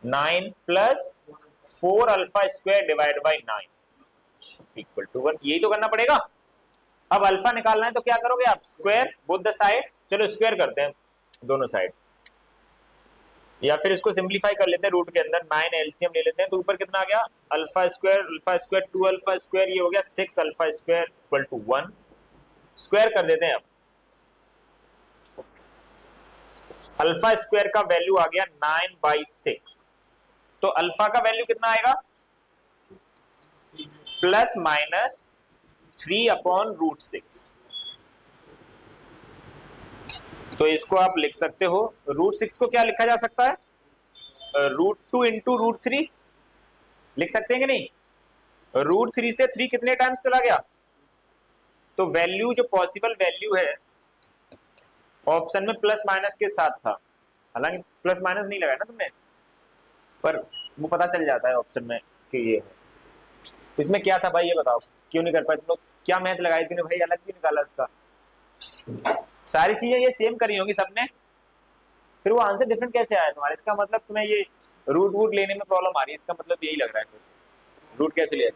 9 प्लस 4α² / 9 इक्वल टू 1। यही तो करना पड़ेगा। अब अल्फा निकालना है तो क्या करोगे आप? Square both the side. चलो स्क्वायर करते हैं दोनों साइड, या फिर इसको सिंपलीफाई कर लेते हैं, रूट के अंदर 9 एलसीएम ले लेते हैं, तो ऊपर कितना आ गया? α², 2α², ये हो गया 6α² इक्वल टू 1। स्क्वायर कर देते हैं। अब α² का वैल्यू आ गया 9/6, तो अल्फा का वैल्यू कितना आएगा? ±3/√6। तो इसको आप लिख सकते हो, √6 को क्या लिखा जा सकता है? √2 इंटू √3 लिख सकते हैं कि नहीं? √3 से 3 कितने टाइम्स चला गया? तो वैल्यू जो पॉसिबल वैल्यू है ऑप्शन में प्लस माइनस के साथ था, हालांकि प्लस माइनस नहीं लगाया ना तुमने, पर वो पता चल जाता है ऑप्शन में कि ये है। इसमें क्या था भाई ये बताओ, क्यों नहीं कर पाए तुम लोग? क्या मैथ लगाई थी भाई, अलग भी निकाला इसका? सारी चीजें ये सेम करी होंगी सबने, फिर वो आंसर डिफरेंट कैसे आया तुम्हारे? इसका मतलब तुम्हें ये रूट वूट लेने में प्रॉब्लम आ रही है, इसका मतलब यही लग रहा है। फिर रूट कैसे लिया?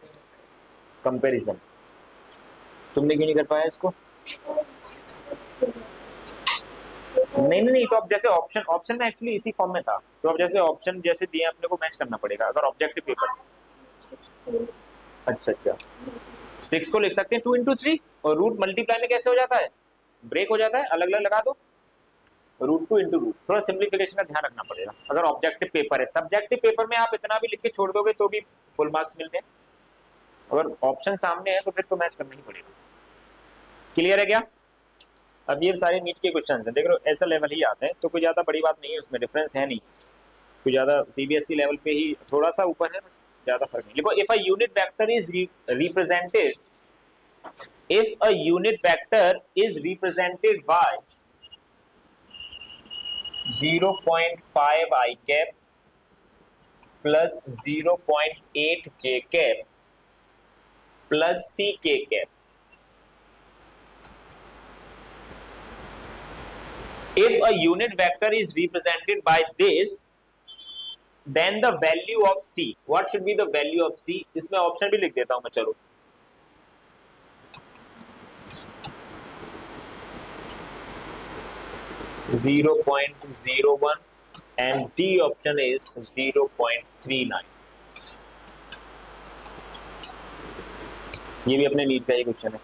कंपैरिजन। तुमने क्यों नहीं कर पाया इसको? नहीं, तो अब जैसे ऑप्शन में एक्चुअली इसी फॉर्म में था, तो अब जैसे ऑप्शन जैसे दिए अपने को मैच करना पड़ेगा अगर ऑब्जेक्टिव पेपर। अच्छा, 6 को लिख सकते हैं 2 इंटू 3, और रूट मल्टीप्लाई में कैसे हो जाता है? ब्रेक हो जाता है, अलग अलग लगा दो। √2 इंटू रूट, थोड़ा सिंप्लीफिकेशन का ध्यान रखना पड़ेगा अगर ऑब्जेक्टिव पेपर है। सब्जेक्टिव पेपर में आप इतना भी लिख के छोड़ दोगे तो भी फुल मार्क्स मिलते हैं, अगर ऑप्शन सामने है तो फिर तो मैच करना ही पड़ेगा। क्लियर है क्या? अब ये सारे नीट के क्वेश्चन हैं, देख लो ऐसा लेवल ही आते हैं, तो कोई ज्यादा बड़ी बात नहीं है, उसमें डिफरेंस है नहीं कोई ज्यादा। सीबीएसई लेवल पे ही थोड़ा सा ऊपर है, बस ज्यादा फर्क नहीं। देखो, if a unit vector is represented, if a unit vector is represented by 0.5 i cap plus 0.8 j cap plus c k cap, if a unit vector is represented by this, then the value of c, what should be the value of c? इसमें option भी लिख देता हूं मैं, चलो। (0.01) and D option is 0.39। ये भी अपने नीट का ही क्वेश्चन है,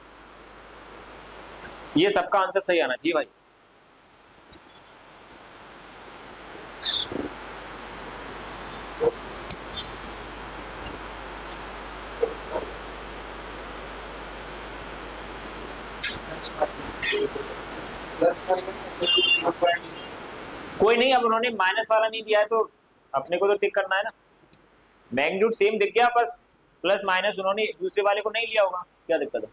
ये सबका आंसर सही आना चाहिए भाई। कोई नहीं, अब उन्होंने माइनस वाला नहीं दिया है तो अपने को तो टिक करना है ना। मैग्नीट्यूड सेम दिख गया, बस प्लस माइनस उन्होंने दूसरे वाले को नहीं लिया होगा, क्या दिक्कत है?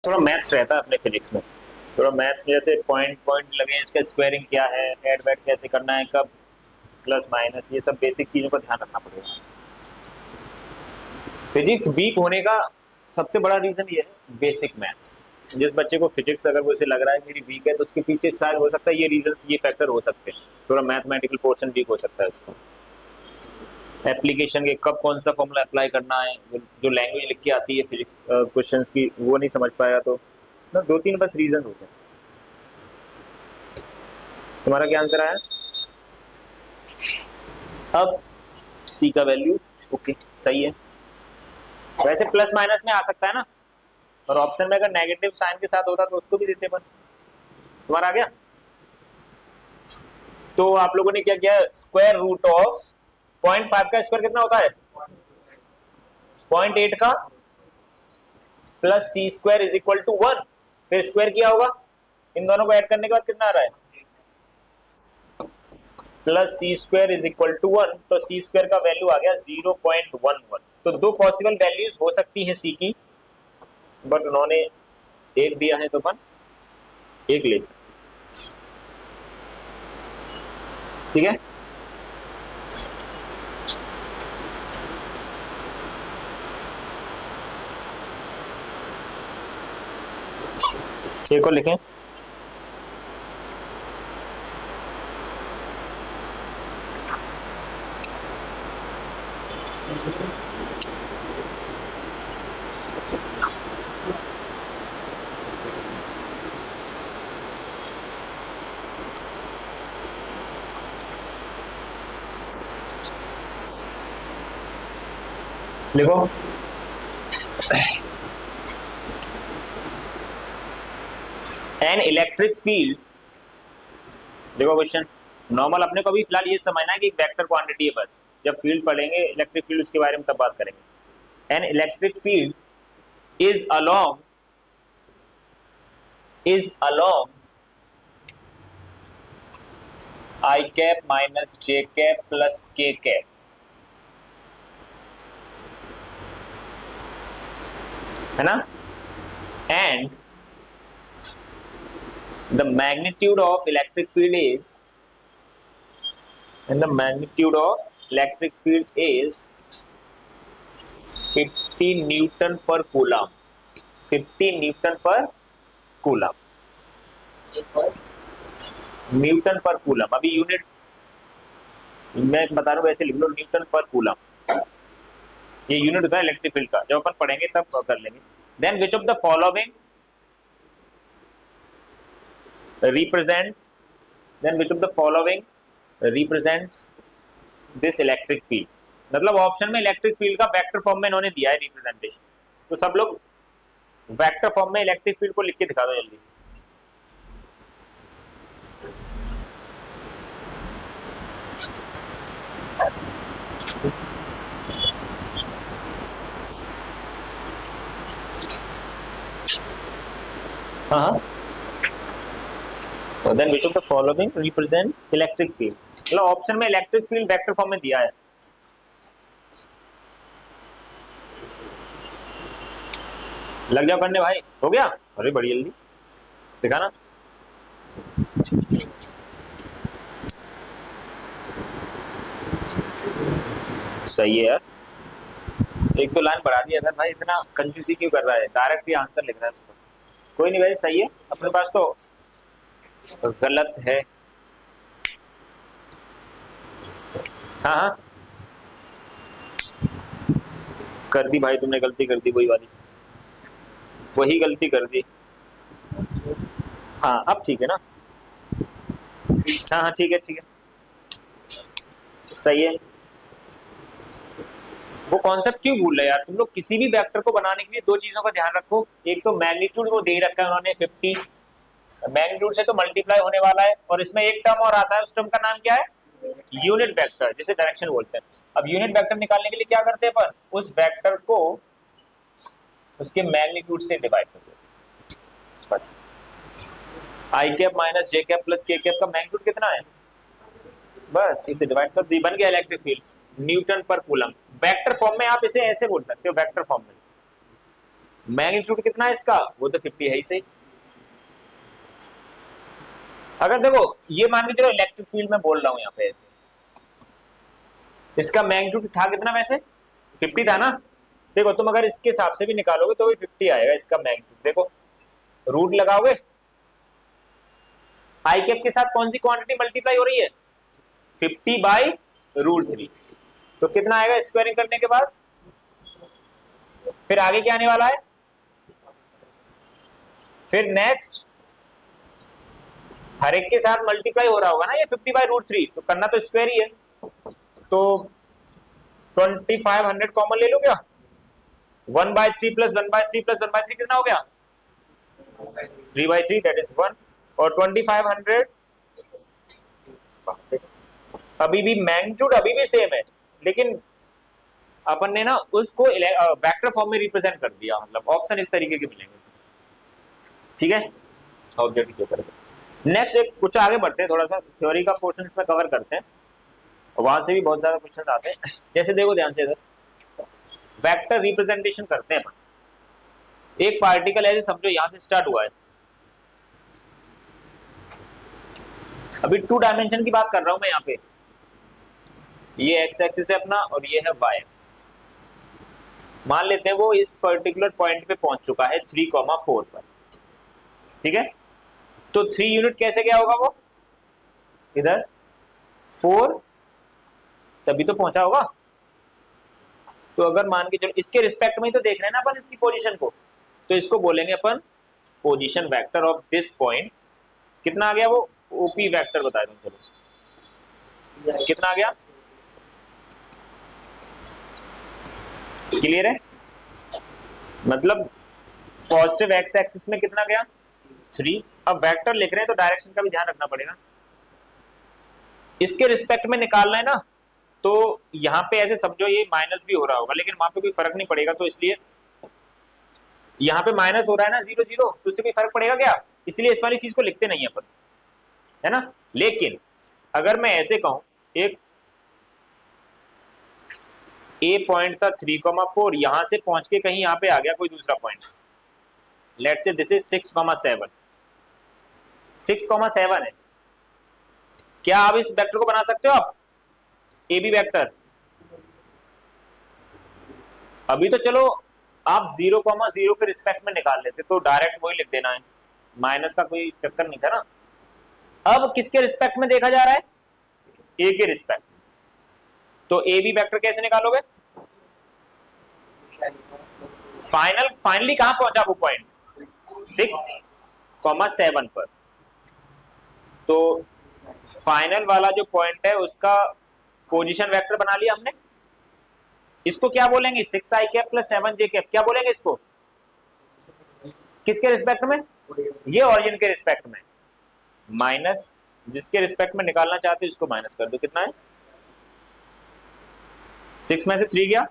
थोड़ा मैथ्स रहता है अपने फिजिक्स में, थोड़ा मैथ्स में जैसे पॉइंट पॉइंट लगे, इसका स्क्वायरिंग क्या है, ऐड वैड कैसे करना है, कब प्लस माइनस, ये सब बेसिक चीजों का ध्यान रखना पड़ेगा। फिजिक्स वीक होने का सबसे बड़ा रीजन ये है बेसिक मैथ्स। जिस बच्चे को फिजिक्स अगर वो से लग रहा है मेरी वीक है, तो उसके पीछे शायद हो सकता है ये रीजंस, ये फैक्टर हो सकते हैं, थोड़ा मैथमेटिकल पोर्शन वीक हो सकता है उसको। एप्लीकेशन के कब कौन सा फॉर्मूला अप्लाई करना है, जो लैंग्वेज लिख के आती है फिजिक्स क्वेश्चंस की, वो नहीं समझ पाया, तो ना 2-3 बस रीजन होते हैं। तुम्हारा क्या आंसर आया? अब सी का वैल्यू ओके सही है। वैसे प्लस माइनस में आ सकता है ना, और ऑप्शन में अगर नेगेटिव साइन के साथ होता तो उसको भी देते पर। तुम्हारा आ गया? तो आप लोगों ने क्या किया, स्क्वायर रूट ऑफ 0.5 का स्क्वायर कितना होता है? 0.8 का plus c square is equal to 1, फिर स्क्वायर किया होगा, इन दोनों को ऐड करने के बाद कितना आ रहा है? Plus c square is equal to 1, तो सी स्क्वायर का वैल्यू आ गया 0.11। तो दो पॉसिबल वैल्यूज हो सकती है सी की, बट उन्होंने एक दिया है तो अपन एक ले सकते, ठीक है। एक और लिखें, लिखो एन इलेक्ट्रिक फील्ड। देखो क्वेश्चन नॉर्मल, अपने को भी फिलहाल ये समझना है कि एक वेक्टर क्वांटिटी है बस, जब फील्ड पढ़ेंगे इलेक्ट्रिक फील्ड उसके बारे में तब बात करेंगे। An electric field is along I cap minus j cap plus k cap, है ना, and the magnitude of electric field is 50 Newton पर कूलम। 50 न्यूटन पर कूलम, न्यूटन पर कूलम। अभी यूनिट मैं बता रहा हूँ, वैसे लिख लो न्यूटन पर कूलम, ये यूनिट होता है इलेक्ट्रिक फील्ड का, जब अपन पढ़ेंगे तब कर लेंगे। Then which of the following represents this electric field। मतलब ऑप्शन में इलेक्ट्रिक फील्ड का वेक्टर फॉर्म में इन्होंने दिया है रिप्रेजेंटेशन, तो सब लोग वेक्टर फॉर्म में इलेक्ट्रिक फील्ड को लिख के दिखा दो जल्दी। हाँ, then which of the following represent electric field। मतलब ऑप्शन में इलेक्ट्रिक फील्ड वेक्टर फॉर्म में दिया है। लग जाओ करने भाई, हो गया? अरे बड़ी जल्दी दिखा ना। सही है यार, एक तो लाइन बढ़ा दिया था भाई, इतना कंफ्यूज क्यों कर रहा है, डायरेक्ट ही आंसर लिख रहा है। कोई नहीं भाई, सही है, अपने पास तो गलत है। हाँ हाँ कर दी भाई, तुमने गलती कर दी, कोई वाली वही गलती कर दी। हाँ अब ठीक है ना, हाँ हाँ ठीक है ठीक है, सही है। वो कॉन्सेप्ट क्यों भूल रहे यार तुम लोग? किसी भी वेक्टर को बनाने के लिए दो चीजों का ध्यान रखो, एक तो मैग्नीट्यूड वो दे रखा है उन्होंने 50, मैग्नीट्यूड से तो मल्टीप्लाई होने वाला है, और इसमें एक टर्म और आता है, उस टर्म का नाम क्या है? यूनिट वेक्टर, जिसे डायरेक्शन बोलते हैं। अब यूनिट वेक्टर निकालने के लिए क्या करते हैं अपन, उस वेक्टर को उसके मैग्नीट्यूड से डिवाइड कर देते हैं बस। आई cap minus j cap plus k cap का मैग्नीट्यूड कितना है, बस इसे डिवाइड कर दी, बन गया इलेक्ट्रिक फील्ड न्यूटन पर कूलम। वेक्टर फॉर्म में आप इसे ऐसे बोल सकते हो, वेक्टर फॉर्म में मैग्नीट्यूड कितना है इसका, वो तो 50 है ही सही। अगर देखो ये मान के चलो इलेक्ट्रिक फील्ड में बोल रहा हूं यहाँ पे ऐसे, इसका मैग्नीट्यूड था कितना वैसे 50 था ना, देखो तुम अगर इसके हिसाब से भी निकालोगे तो भी 50 आएगा इसका मैग्नीट्यूड। देखो रूट लगाओगे, आई कैप के साथ कौन सी क्वांटिटी मल्टीप्लाई हो रही है, 50/√3। तो कितना आएगा स्क्वायरिंग करने के बाद, फिर आगे क्या आने वाला है, फिर नेक्स्ट हर एक के साथ मल्टीप्लाई हो रहा होगा ना ये 50/√3, तो करना तो स्क्वायर ही है। तो 2500 कॉमन ले लो क्या, 1/3 प्लस 1/3 प्लस 1/3 कितना हो गया, 3/3 दैट इज 1। और 2500 अभी भी मैग्नीट्यूड अभी भी सेम है, लेकिन अपन ने ना उसको वेक्टर फॉर्म में रिप्रेजेंट कर दिया, मतलब ऑप्शन इस तरीके के मिलेंगे, ठीक है। ऑब्जेक्टिव करके नेक्स्ट एक कुछ आगे बढ़ते हैं, थोड़ा सा थ्योरी का पोर्शन इसमें कवर करते हैं, वहां से भी बहुत ज्यादा क्वेश्चन आते हैं। जैसे देखो ध्यान से इधर वेक्टर रिप्रेजेंटेशन करते हैं अपन। एक पार्टिकल ऐसे समझो यहां से स्टार्ट हुआ है, अभी 2 डायमेंशन की बात कर रहा हूं मैं यहाँ पे, ये एक्स एक्सिस है अपना और ये है वाई एक्सिस। मान लेते हैं वो इस पर्टिकुलर पॉइंट पे पहुंच चुका है 3,4 पर, ठीक है। तो 3 यूनिट कैसे गया होगा वो इधर 4, तभी तो पहुंचा होगा। तो अगर मान के चलो इसके रिस्पेक्ट में ही तो देख रहे हैं ना अपन इसकी पोजीशन को, तो इसको बोलेंगे अपन position vector of this point. कितना आ गया वो, ओपी वेक्टर बता दूं, चलो कितना आ गया, क्लियर है। मतलब पॉजिटिव एक्स एक्सिस में कितना गया 3। अब वेक्टर लिख रहे हैं तो डायरेक्शन का भी ध्यान रखना पड़ेगा, इसके रिस्पेक्ट में निकालना है ना, तो यहां पे ऐसे समझो ये माइनस भी हो रहा होगा, लेकिन वहां पे कोई फर्क नहीं पड़ेगा, तो इसलिए यहाँ पे माइनस हो रहा है ना 0 0, तो उससे कोई फर्क पड़ेगा क्या, इसलिए इस वाली चीज को लिखते नहीं है अपन, है ना। लेकिन अगर मैं ऐसे कहूं एक ए पॉइंट था 3,4, यहां से पहुंच के कहीं यहाँ पे आ गया कोई दूसरा point, let's say this is 6,7, 6,7 है, क्या आप इस वेक्टर को बना सकते हो आप, ए बी वेक्टर। अभी तो चलो आप 0,0 के रिस्पेक्ट में निकाल लेते तो डायरेक्ट वही लिख देना है, माइनस का कोई चक्कर नहीं था ना। अब किसके रिस्पेक्ट में देखा जा रहा है, ए के रिस्पेक्ट, तो ए बी वेक्टर कैसे निकालोगे, फाइनली कहां पहुंचा वो पॉइंट 6,7 पर, तो फाइनल वाला जो पॉइंट है उसका पोजीशन वेक्टर बना लिया हमने। इसको क्या बोलेंगे, 6i cap plus 7j cap, क्या बोलेंगे इसको, किसके रिस्पेक्ट में, ये ऑरिजिन के रिस्पेक्ट में, माइनस जिसके रिस्पेक्ट में निकालना चाहते हो इसको माइनस कर दो, कितना है 6 में से 3 गया,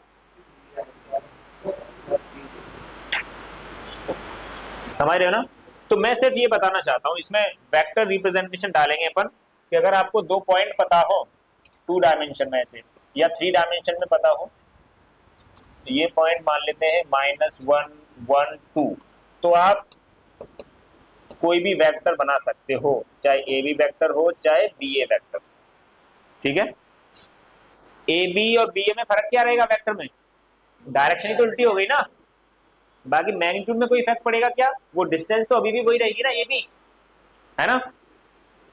समझ रहे हो ना। तो मैं सिर्फ ये बताना चाहता हूं, इसमें वेक्टर रिप्रेजेंटेशन डालेंगे अपन कि अगर आपको 2 पॉइंट पता हो 2 डायमेंशन में से या 3 डायमेंशन में पता हो, तो ये पॉइंट मान लेते हैं -1 1 2, तो आप कोई भी वेक्टर बना सकते हो, चाहे ए बी वेक्टर हो चाहे बी ए वेक्टर, ठीक है। ए बी और बी ए में फर्क क्या रहेगा वेक्टर में, डायरेक्शन ही तो उल्टी हो गई ना, बाकी मैग्नीट्यूड में कोई इफेक्ट पड़ेगा क्या, वो डिस्टेंस तो अभी भी वही रहेगी ना, ए बी, है ना।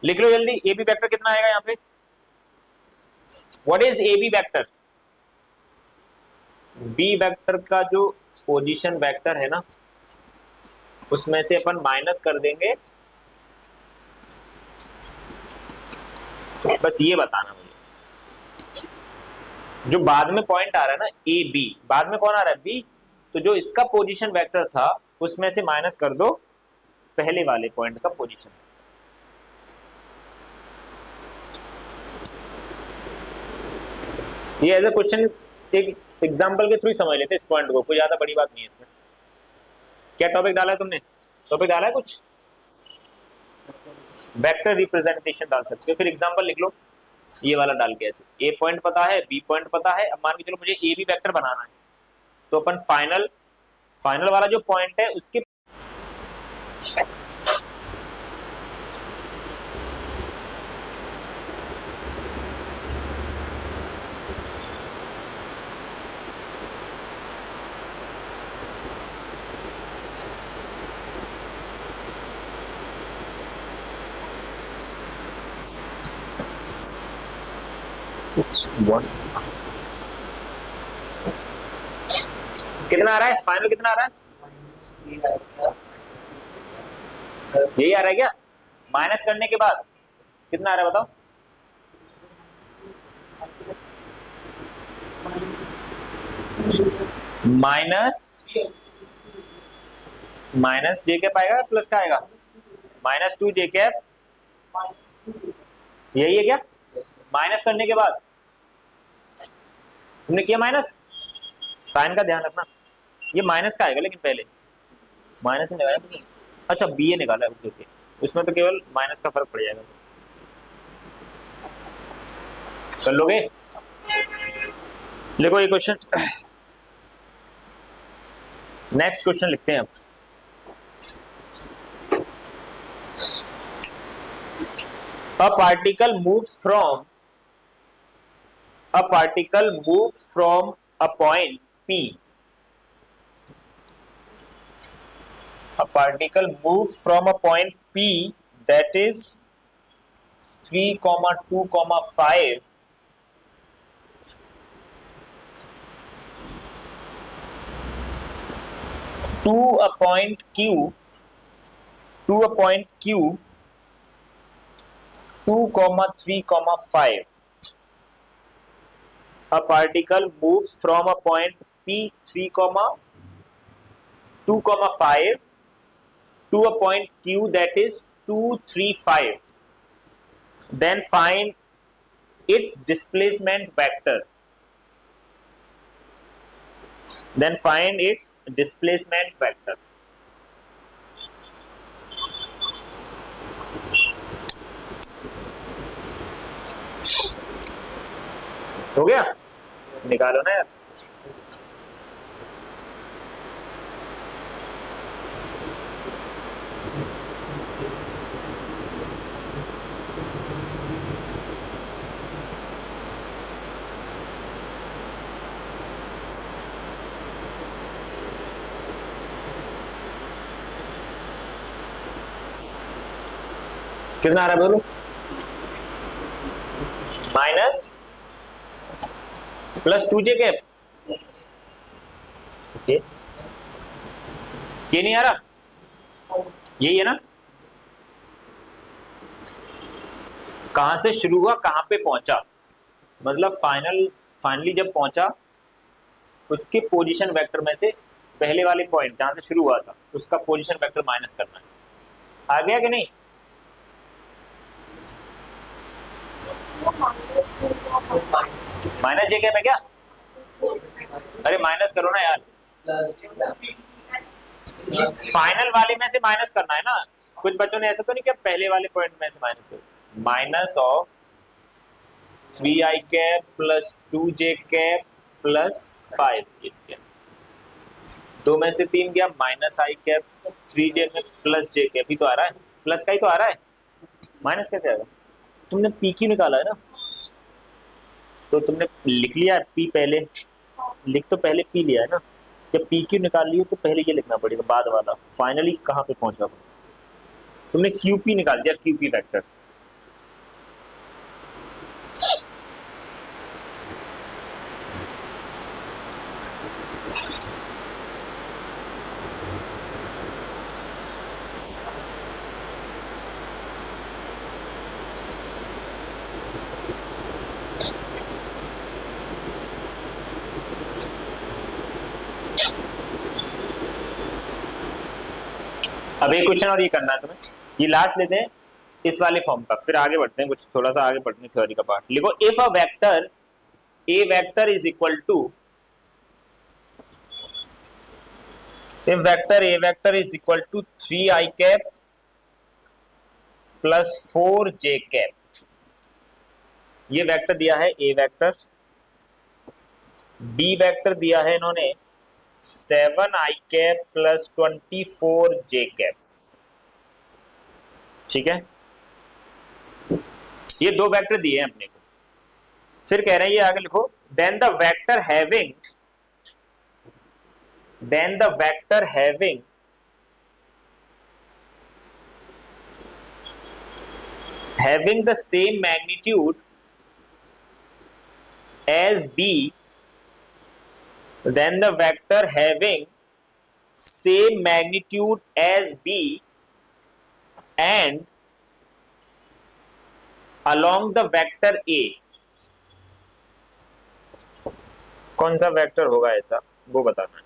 लिख लो जल्दी, ए बी वेक्टर कितना आएगा यहाँ पे, what is A B vector, B vector का जो पोजीशन वेक्टर है ना उसमें से अपन माइनस कर देंगे, बस ये बताना मुझे, जो बाद में पॉइंट आ रहा है ना ए बी, बाद में कौन आ रहा है बी, तो जो इसका पोजीशन वेक्टर था उसमें से माइनस कर दो पहले वाले पॉइंट का पोजीशन। ये एज ए क्वेश्चन एक एग्जांपल के थ्रू समझ लेते इस पॉइंट को, कोई ज्यादा बड़ी बात नहीं है इसमें। क्या टॉपिक डाला है तुमने, टॉपिक डाला है कुछ, वेक्टर रिप्रेजेंटेशन डाल सकते हो, फिर एग्जांपल लिख लो ये वाला डाल के, ऐसे ए पॉइंट पता है बी पॉइंट पता है, अब मान के चलो मुझे ए बी वेक्टर बनाना है, तो अपन फाइनल वाला जो पॉइंट है उसके It's 1. कितना आ रहा है फाइनल, कितना आ रहा है? यही आ रहा है क्या? माइनस करने के बाद कितना आ रहा है बताओ? माइनस जे कैप आएगा, प्लस का आएगा -2 जे कैप, यही है क्या? माइनस करने के बाद तुमने किया माइनस, साइन का ध्यान रखना, ये माइनस का आएगा लेकिन पहले माइनस ही निकाला तुमने। अच्छा बी ए निकाला, ओके ओके, उसमें तो केवल माइनस का फर्क पड़ जाएगा। कर लोगे? देखो ये क्वेश्चन, नेक्स्ट क्वेश्चन लिखते हैं अब। A particle moves from a point P. A particle moves from a point P that is 3, 2, 5 to a point Q 2, 3, 5. A particle moves from a point P 3, 2, 5 to a point Q that is 2, 3, 5. Then find its displacement vector. हो गया? निकालो ना यार। कितना आ रहा है बोलो? माइनस प्लस 2 जे कैप, ओके, ये नहीं आ रहा, यही है ना? कहां से शुरू हुआ कहां पे पहुंचा, मतलब फाइनली जब पहुंचा उसके पोजीशन वेक्टर में से पहले वाले पॉइंट जहां से शुरू हुआ था उसका पोजीशन वेक्टर माइनस करना है। आ गया कि नहीं? माइनस जे कैप है क्या? अरे माइनस करो ना यार, फाइनल वाले में से माइनस करना है ना। कुछ बच्चों ने ऐसा तो नहीं किया पहले वाले पॉइंट में से माइनस करो, minus of 3i cap plus 2j cap plus 5 दो में से 3 गया, माइनस i कैप 3j में प्लस j कैप, ही तो आ रहा है, प्लस का ही तो आ रहा है, माइनस कैसे आएगा? तुमने पी क्यू निकाला है ना, तो तुमने लिख लिया पी, पहले लिख तो पहले पी लिया है ना, जब पी क्यू निकाल लियो तो पहले ये लिखना पड़ेगा बाद वाला, फाइनली कहां पे पहुंचा तुमने क्यू पी निकाल दिया, क्यू पी वेक्टर। अब एक क्वेश्चन और ये करना है तुम्हें, ये लास्ट लेते हैं इस वाले फॉर्म का, फिर आगे बढ़ते हैं, कुछ थोड़ा सा आगे बढ़ते हैं थ्योरी का पार्ट। लिखो if a vector A vector is equal to, if vector A vector is equal to 3i cap plus 4j cap, ये वेक्टर दिया है ए वेक्टर, बी वेक्टर दिया है इन्होंने 7i cap plus 24j cap, ठीक है, ये दो वेक्टर दिए हैं अपने को। फिर कह रहे हैं ये आगे लिखो, then the vector having the same magnitude as B, then the vector having same magnitude as B and along the vector A. कौन सा वेक्टर होगा ऐसा, वो बताना है.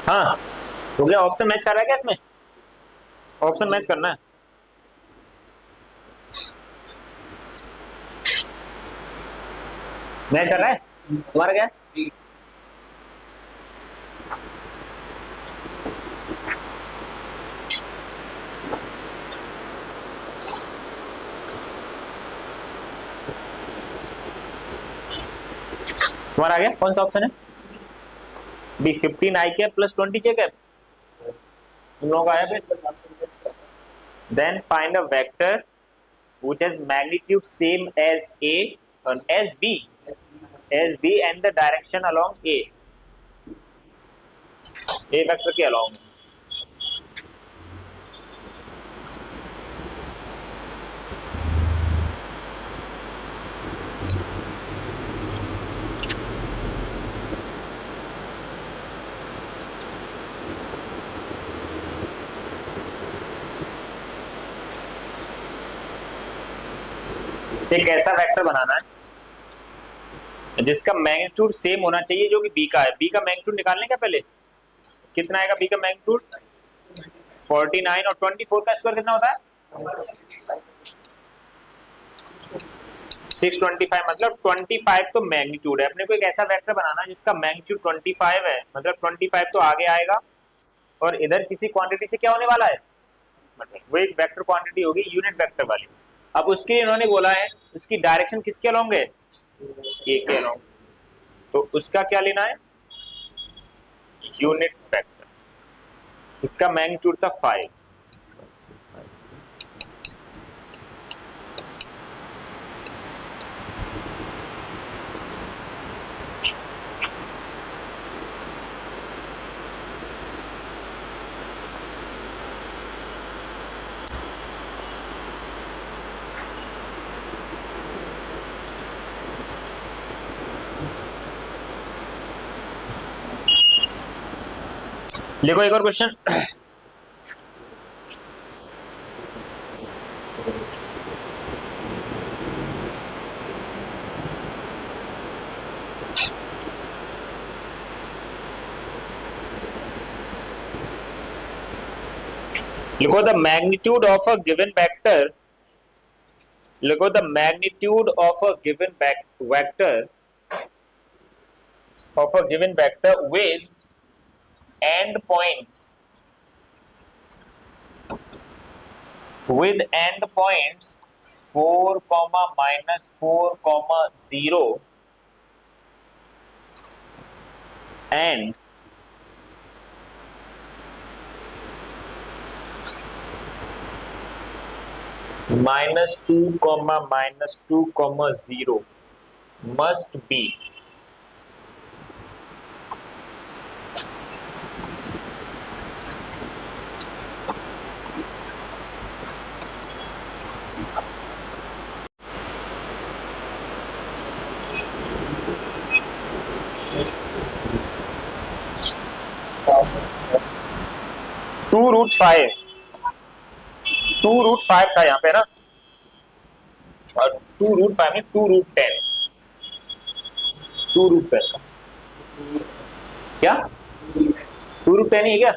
हाँ हो गया. ऑप्शन मैच कर रहा है क्या इसमें? ऑप्शन मैच करना है. मैच कर रहा है तुम्हारा क्या? तुम्हारा आ गया? कौन सा ऑप्शन है? B 15 i cap plus 20 j cap. तुम लोगों का आया फिर. Then find a vector which has magnitude same as A and as B and the direction along A vector के along. एक ऐसा वेक्टर बनाना है जिसका मैग्नीट्यूड सेम होना चाहिए जो कि बी का है. बी का मैग्नीट्यूड निकालने का पहले कितना आएगा? बी का मैग्नीट्यूड 49 और 24 का स्क्वायर कितना होता है? 625. मतलब 25 तो मैग्नीट्यूड है. अपने को एक ऐसा वेक्टर बनाना है जिसका मैग्नीट्यूड 25 है. मतलब 25 तो आगे आएगा और इधर किसी क्वांटिटी से क्या होने वाला है? मतलब वो एक वेक्टर क्वांटिटी होगी यूनिट वेक्टर वाली. अब उसके लिए इन्होंने बोला है उसकी डायरेक्शन किसके अलोंग है? ए के अलोंग. तो उसका क्या लेना है? Unit vector. इसका मैग्नीट्यूड था 5. लिखो एक और क्वेश्चन. लिखो the magnitude of a given vector. लिखो the magnitude of a given vector with end points 4, -4, 0 and -2, -2, 0 must be √5. 2√5 था यहाँ पे ना, और 2√5 में 2√10. 2√10 क्या 2√10 ही है क्या?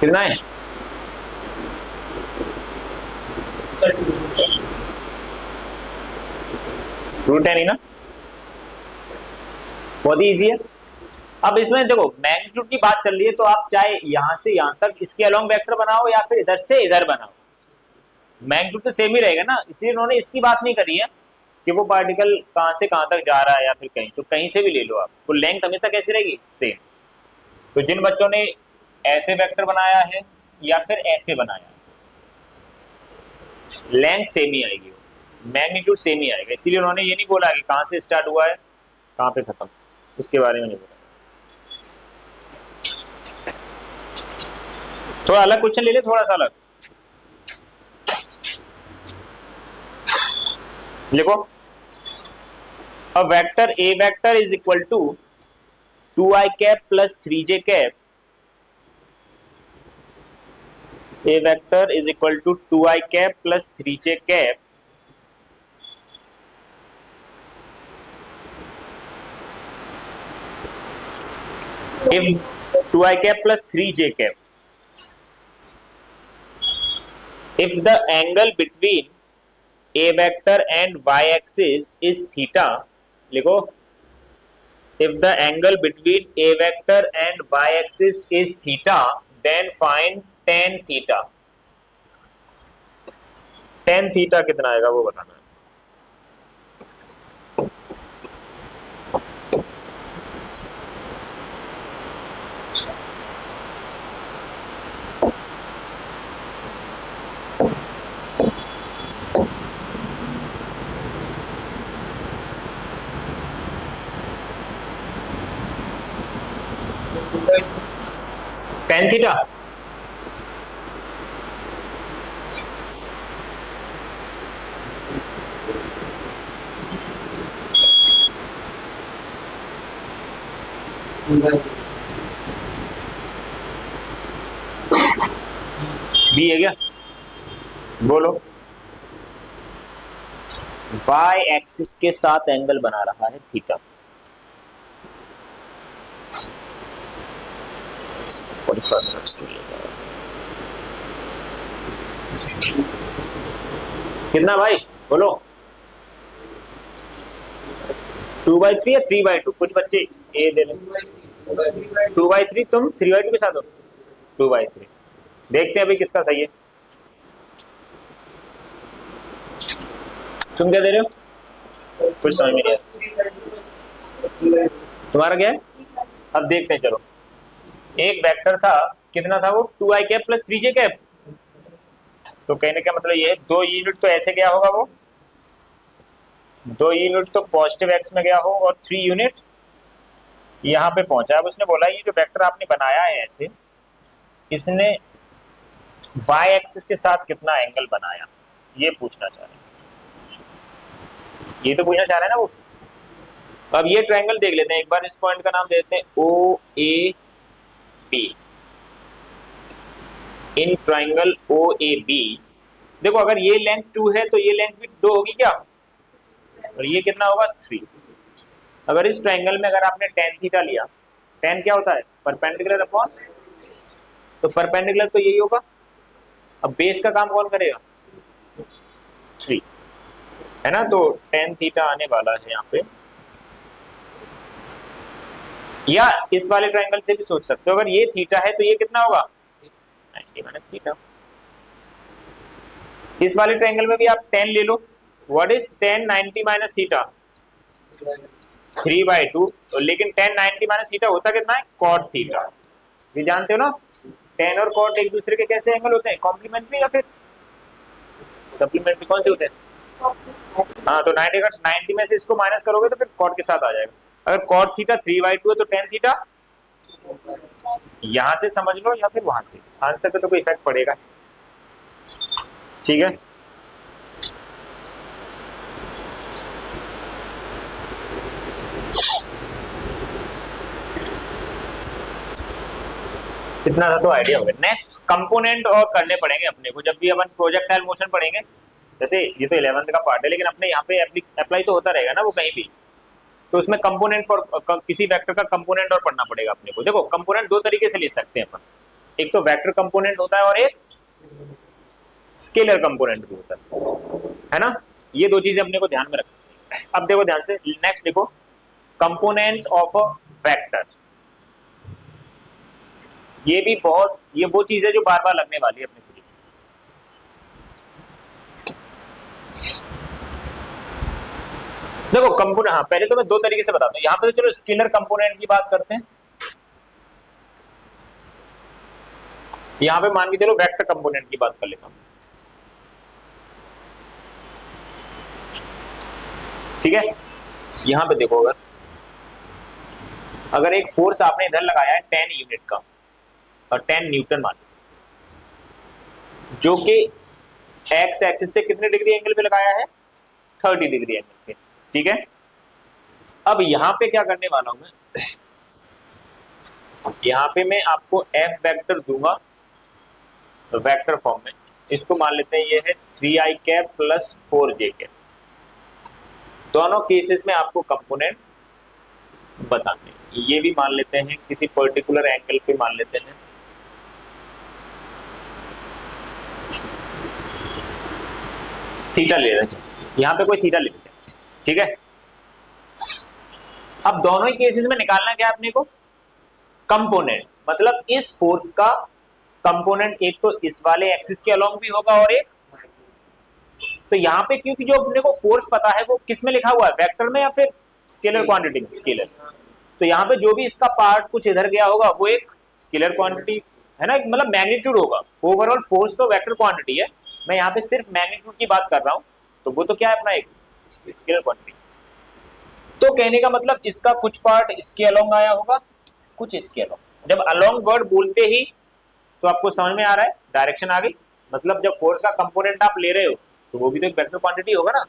कितना है? रूट 10 ही ना, बहुत ही इजी है। अब इसमें देखो मैग्नीट्यूड की बात चल रही है, तो आप चाहे यहां से यहां तक इसके अलोंग वेक्टर बनाओ या फिर इधर से इधर बनाओ, मैग्नीट्यूड तो सेम ही रहेगा ना। इसलिए उन्होंने इसकी बात नहीं करी है कि वो पार्टिकल कहां से कहां तक जा रहा है या फिर कहीं, तो कहीं से भी ले लो आप, तो लेंथ हमेशा कैसी रहेगी? सेम। तो जिन बच्चों ने ऐसे वेक्टर बनाया है या फिर ऐसे बनाया, लेंथ सेम ही आएगी, मैग्नीट्यूड सेम ही आएगा। इसीलिए उन्होंने ये नहीं बोला कि कहां से स्टार्ट हुआ है कहां पे खत्म, उसके बारे में नहीं बोला। थोड़ा अलग क्वेश्चन ले ले, थोड़ा सा अलग लिखो। A vector A vector is equal to 2i cap plus 3j cap, a vector is equal to 2i cap plus 3j cap if 2i cap plus 3j cap if the angle between a vector and y axis is theta, लिखो, if the angle between a vector and y axis is theta then find tan theta। tan theta कितना आएगा वो बताना है। tan theta B है क्या? बोलो। y axis के साथ एंगल बना रहा है थीटा, 45 मिनट्स कितना भाई बोलो? 2/3 या 3/2? कुछ बच्चे ए दे लें। 2/3 तुम 3/2 के साथ हो? 2/3 देखते हैं अभी किसका सही है। तुम क्या दे रहे हो? कुछ समझ में नहीं आया। तुम्हारा क्या है? अब देखते हैं, चलो। एक वेक्टर था, कितना था वो? 2i cap plus 3j cap. तो कहने का मतलब ये है 2 यूनिट तो ऐसे गया होगा, वो 2 यूनिट तो पॉजिटिव एक्स में गया हो और 3 यूनिट यहाँ पे पहुंचा। अब उसने बोला ये जो वेक्टर आपने बनाया है ऐसे, इसने y एक्सिस के साथ कितना एंगल बनाया, ये पूछना चाह रहे हैं। ये तो पूछना चाह रहे हैं ना वो। अब ये ट्रायंगल देख लेते हैं एक बार, इस पॉइंट का नाम देते हैं O A B. In triangle O A B देखो, अगर ये लेंथ 2 है तो ये लेंथ भी 2 होगी क्या? और ये कितना होगा? 3। अगर इस ट्रायंगल में अगर आपने tan थीटा लिया, tan क्या होता है? परपेंडिकुलर अपॉन, तो परपेंडिकुलर तो यही होगा। अब बेस का काम कौन करेगा? 3 है ना, तो tan थीटा आने वाला है यहाँ पे। या इस वाले ट्रायंगल से भी सोच सकते हो, अगर ये थीटा है तो ये कितना होगा? 90 माइनस थीटा। इस वाले ट्रायंगल में भी आप tan ले लो। What is tan 90 minus theta? 3/2। तो लेकिन tan 90 माइनस थीटा होता कितना है? cot theta. ये जानते हो ना, tan और cot एक दूसरे के कैसे एंगल होते हैं? कॉम्प्लीमेंट्री या फिर सप्लीमेंट्री? कौन से होते हैं? हाँ, तो 90 अगर 90 में से इसको माइनस करोगे तो फिर cot के साथ आ जाएगा। अगर cot थीटा 3/2 है तो tan थीटा यहां से समझ लो या फिर वहां से, आंसर पे तो कोई इफेक्ट पड़ेगा। ठीक है, कितना था तो आइडिया हो गया। नेक्स्ट कंपोनेंट और करने पड़ेंगे अपने को, जब भी अपन प्रोजेक्टाइल मोशन पढ़ेंगे। जैसे ये तो 11th का पार्ट है, लेकिन अपने यहाँ पे अप्लाई तो होता रहेगा ना वो कहीं भी, तो उसमें कंपोनेंट और किसी वेक्टर का कंपोनेंट और पढ़ना पड़ेगा अपने को। देखो कंपोनेंट दो तरीके से ले सकते हैं अपन। एक तो वेक्टर कंपोनेंट होता है और एक स्केलर कंपोनेंट भी होता है ना। ये दो चीजें अपने को ध्यान में रखनी है। अब देखो ध्यान से, नेक्स्ट देखो, कंपोनेंट ऑफ अ वेक्टर। ये भी बहुत, ये वो चीज है जो बार बार लगने वाली है अपने फिजिक्स में। देखो कंपोनेंट, हाँ पहले तो मैं दो तरीके से बताता हूँ। यहाँ पे तो चलो स्केलर कंपोनेंट की बात करते हैं, यहाँ पे मान के चलो वेक्टर कंपोनेंट की बात कर लेता हूँ, ठीक है। यहाँ पे देखो, अगर एक फोर्स आपने इधर लगाया है 10 यूनिट का और 10 न्यूटन मान, जो कि एक्स एक्सिस से कितने डिग्री एंगल पे लगाया है, 30 डिग्री एंगल पे, ठीक है। अब यहाँ पे क्या करने वाला हूं मैं, यहाँ पे मैं आपको एफ वेक्टर दूंगा वेक्टर फॉर्म में। इसको मान लेते हैं ये है 3i cap plus 4j cap. दोनों केसेस में आपको कंपोनेंट बताने, ये भी मान लेते हैं किसी पर्टिकुलर एंगल पे मान लेते हैं, थीटा ले रहे हैं, यहाँ पे कोई थीटा ले लेते हैं, ठीक है। अब दोनों ही केसेस में निकालना क्या है अपने को, कंपोनेंट, मतलब इस फोर्स का कंपोनेंट एक तो इस वाले एक्सिस के अलोंग भी होगा और एक, तो यहाँ पे क्योंकि जो अपने को फोर्स पता है वो किस में लिखा हुआ है, वेक्टर में या फिर स्केलर क्वांटिटी में, स्केलर। तो यहाँ पे जो भी इसका पार्ट कुछ इधर गया होगा वो एक स्केलर क्वांटिटी है ना, मतलब मैग्नीट्यूड होगा। ओवरऑल फोर्स तो वेक्टर क्वांटिटी है, मैं यहाँ पे सिर्फ मैग्नीट्यूड की बात कर रहा हूँ, तो वो तो क्या है अपना एक स्केलर क्वांटिटी। तो कहने का मतलब इसका कुछ पार्ट इसके अलोंग आया होगा, कुछ इसके अलोंग। जब अलोंग वर्ड बोलते ही तो आपको समझ में आ रहा है डायरेक्शन आ गई, मतलब जब फोर्स का कंपोनेंट आप ले रहे हो तो वो भी तो एक वेक्टर क्वांटिटी होगा ना।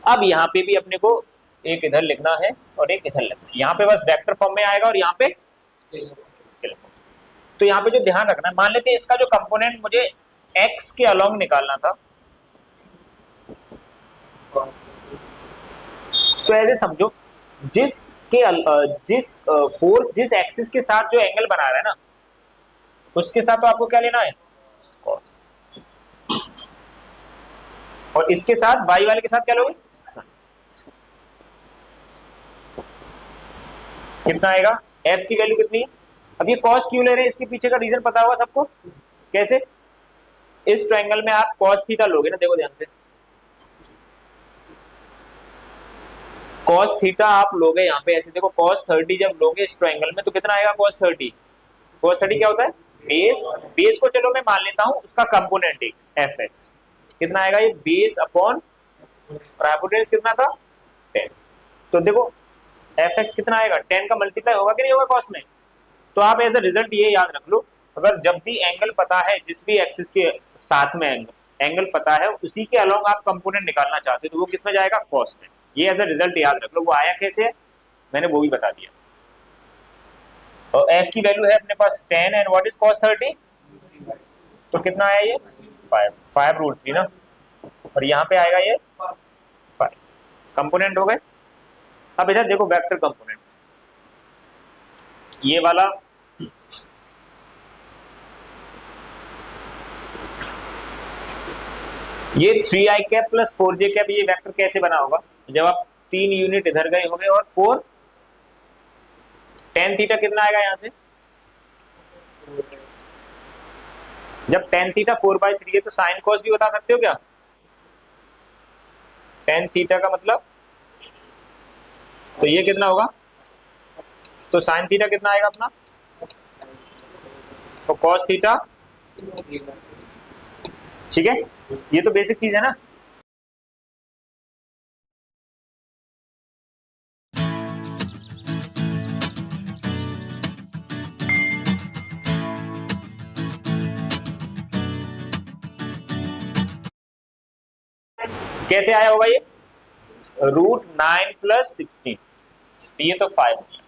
अब यहाँ पे भी अपने को एक इधर लिखना है और एक इधर लिखना है, यहाँ पे बस वेक्टर फॉर्म में आएगा और यहाँ पे स्केलर फॉर्म। तो यहाँ पे जो ध्यान रखना है, मान लेते हैं इसका जो कंपोनेंट मुझे एक्स के अलोंग निकालना था, तो ऐसे समझो जिस फोर्स जिस एक्सिस के साथ जो एंगल बना रहा है ना, उसके साथ तो आपको क्या लेना है, कॉस। और इसके साथ वाई वाले के साथ क्या लोगे, साइन। कितना आएगा, एफ की वैल्यू कितनी है। अब ये कॉस क्यों ले रहे हैं, इसके पीछे का रीजन पता होगा सबको, कैसे, इस ट्रायंगल में आप कॉस थीटा लोगे ना, देखो ध्यान से, कॉस थीटा आप लोगे यहाँ पे ऐसे, देखो cos 30 जब लोगे इस ट्रायंगल में तो कितना आएगा cos 30। cos 30 क्या होता है, बेस, बेस को चलो मैं मान लेता हूँ उसका कंपोनेंट एक एफ एक्स, कितना आएगा ये बेस अपॉन, और हाइपोटेन्यूज कितना था 10। तो देखो एफ एक्स कितना आएगा, 10 का मल्टीप्लाई होगा कि नहीं होगा कॉस में। तो आप एज अ रिजल्ट ये याद रख लो, अगर जब भी एंगल पता है, जिस भी एक्सिस के साथ में एंगल पता है, उसी के अलोंग आप कंपोनेंट निकालना चाहते हो तो वो किस में जाएगा, कॉस में। ये एज अ रिजल्ट याद रख लो। वो आया कैसे, मैंने वो भी बता दिया। और एफ की वैल्यू है अपने पास 10 एंड व्हाट इज cos 30, तो कितना आया ये 5√3 ना, और यहाँ पे आएगा ये 5। कंपोनेंट हो गए। अब इधर देखो वेक्टर कंपोनेंट, ये वाला ये 3i cap plus 4j cap, ये वेक्टर कैसे बना होगा, जब आप 3 यूनिट इधर गए होंगे और 4 tan थीटा कितना आएगा यहां से, जब tan थीटा 4/3 है तो साइन cos भी बता सकते हो क्या, tan थीटा का मतलब, तो ये कितना होगा, तो साइन थीटा कितना आएगा अपना, तो cos थीटा, ठीक है। ये तो बेसिक चीज है ना। कैसे आया होगा ये, √9 + 16, ये तो 5।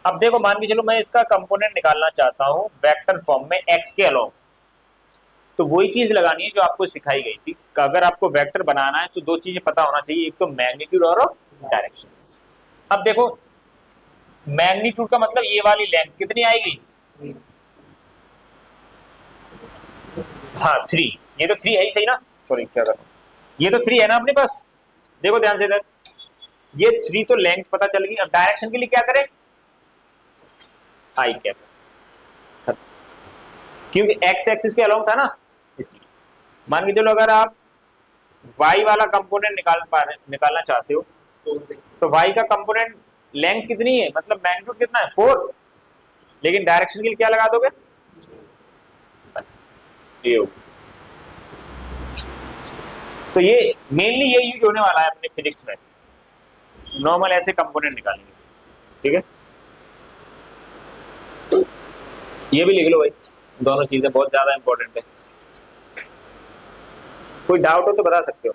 अब देखो मान के चलो मैं इसका कंपोनेंट निकालना चाहता हूं वेक्टर फॉर्म में एक्स के अलोंग, तो वही चीज लगानी है जो आपको सिखाई गई थी। अगर आपको वेक्टर बनाना है तो दो चीजें पता होना चाहिए, एक तो मैग्नीट्यूड और डायरेक्शन। अब देखो मैग्नीट्यूड का मतलब ये वाली लेंथ कितनी आएगी, हाँ 3, ये तो 3 है ही सही ना, सॉरी क्या कर रहा हूँ, ये तो 3 है ना अपने पास, देखो ध्यान से इधर, ये 3 तो लेंथ पता चल गई। अब डायरेक्शन के लिए क्या करें, आई कैप, क्योंकि एक्स एक्सिस के अलोंग था ना, इसलिए मान के चलो अगर आप वाई वाला कंपोनेंट निकालना चाहते हो, तो वाई का कंपोनेंट लेंथ कितनी है, मतलब मैग्नीट्यूड कितना है 4, लेकिन डायरेक्शन के लिए क्या लगा दोगे, बस ये हो। तो ये मेनली ये यूज होने वाला है अपने फिजिक्स में, नॉर्मल ऐसे कंपोनेंट निकालेंगे, ठीक है। ये भी लिख लो भाई, दोनों चीजें बहुत ज्यादा इंपॉर्टेंट है, कोई डाउट हो तो बता सकते हो।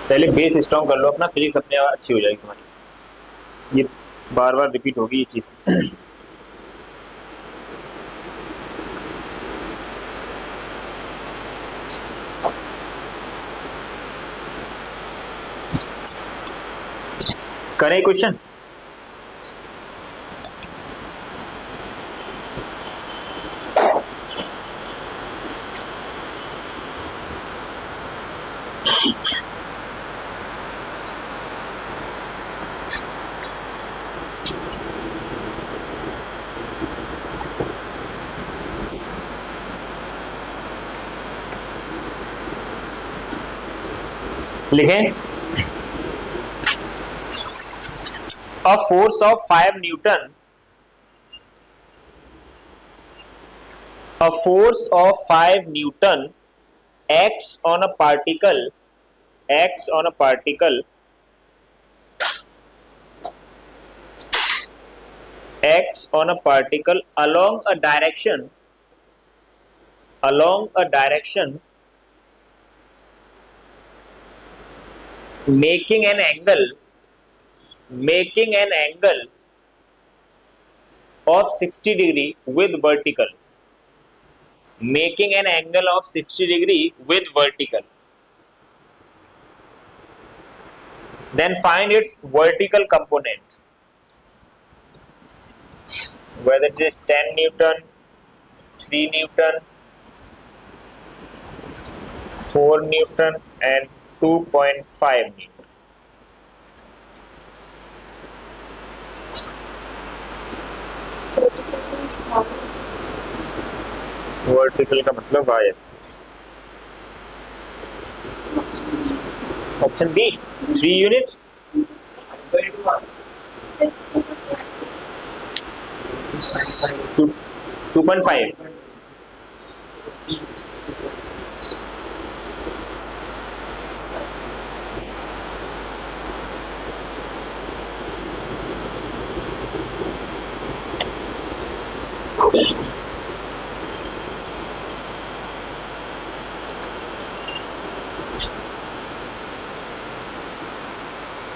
पहले बेस स्ट्रॉन्ग कर लो अपना, फिजिक्स अपने आप अच्छी हो जाएगी तुम्हारी, ये बार बार रिपीट होगी ये चीज। करें क्वेश्चन, लिखें। A force of 5 Newton, a force of 5 Newton acts on a particle, acts on a particle, acts on a particle along a direction, along a direction, making an angle, making an angle of 60 degree with vertical, making an angle of 60 degree with vertical. Then find its vertical component, whether it is 10 Newton, 3 Newton, 4 Newton and 2.5 Newton. Vertical का मतलब y axis. Option B 3 unit, 2.5।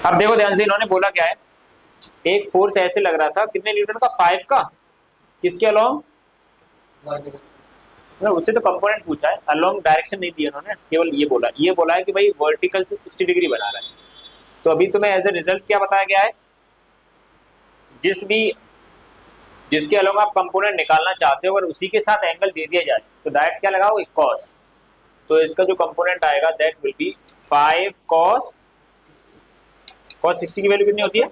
अब देखो ध्यान से, इन्होंने बोला क्या है, एक फोर्स ऐसे लग रहा था कितने न्यूटन का, 5 का, किसके अलोंग, उससे तो कंपोनेंट पूछा है, अलोंग डायरेक्शन नहीं दिया उन्होंने, केवल ये बोला है कि भाई वर्टिकल से 60 डिग्री बना रहा है। तो अभी तुम्हें एज ए रिजल्ट क्या बताया गया है, जिसके अलोंग आप कंपोनेंट निकालना चाहते हो, अगर उसी के साथ एंगल दे दिया जाए तो डायरेक्ट क्या लगाओ, कॉस। तो इसका जो कंपोनेंट आएगा दैट विल बी 5 cos 60 की वैल्यू कितनी होती है,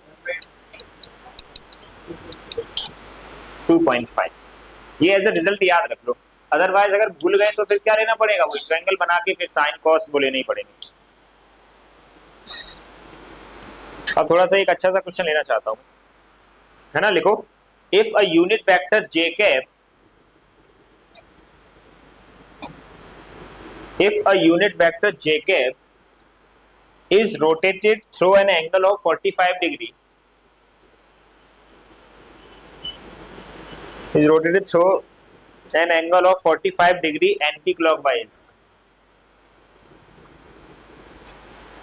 2.5। ये एज ए रिजल्ट याद रख लो, अदरवाइज अगर भूल गए तो फिर क्या लेना पड़ेगा, वो ट्रायंगल बना के फिर साइन कॉस वो लेने ही पड़ेंगे। अब थोड़ा सा एक अच्छा सा क्वेश्चन लेना चाहता हूं, है ना, लिखो, if a unit vector j cap, if a unit vector j cap is rotated through an angle of 45 degree. Is rotated through an angle of 45 degree anti-clockwise.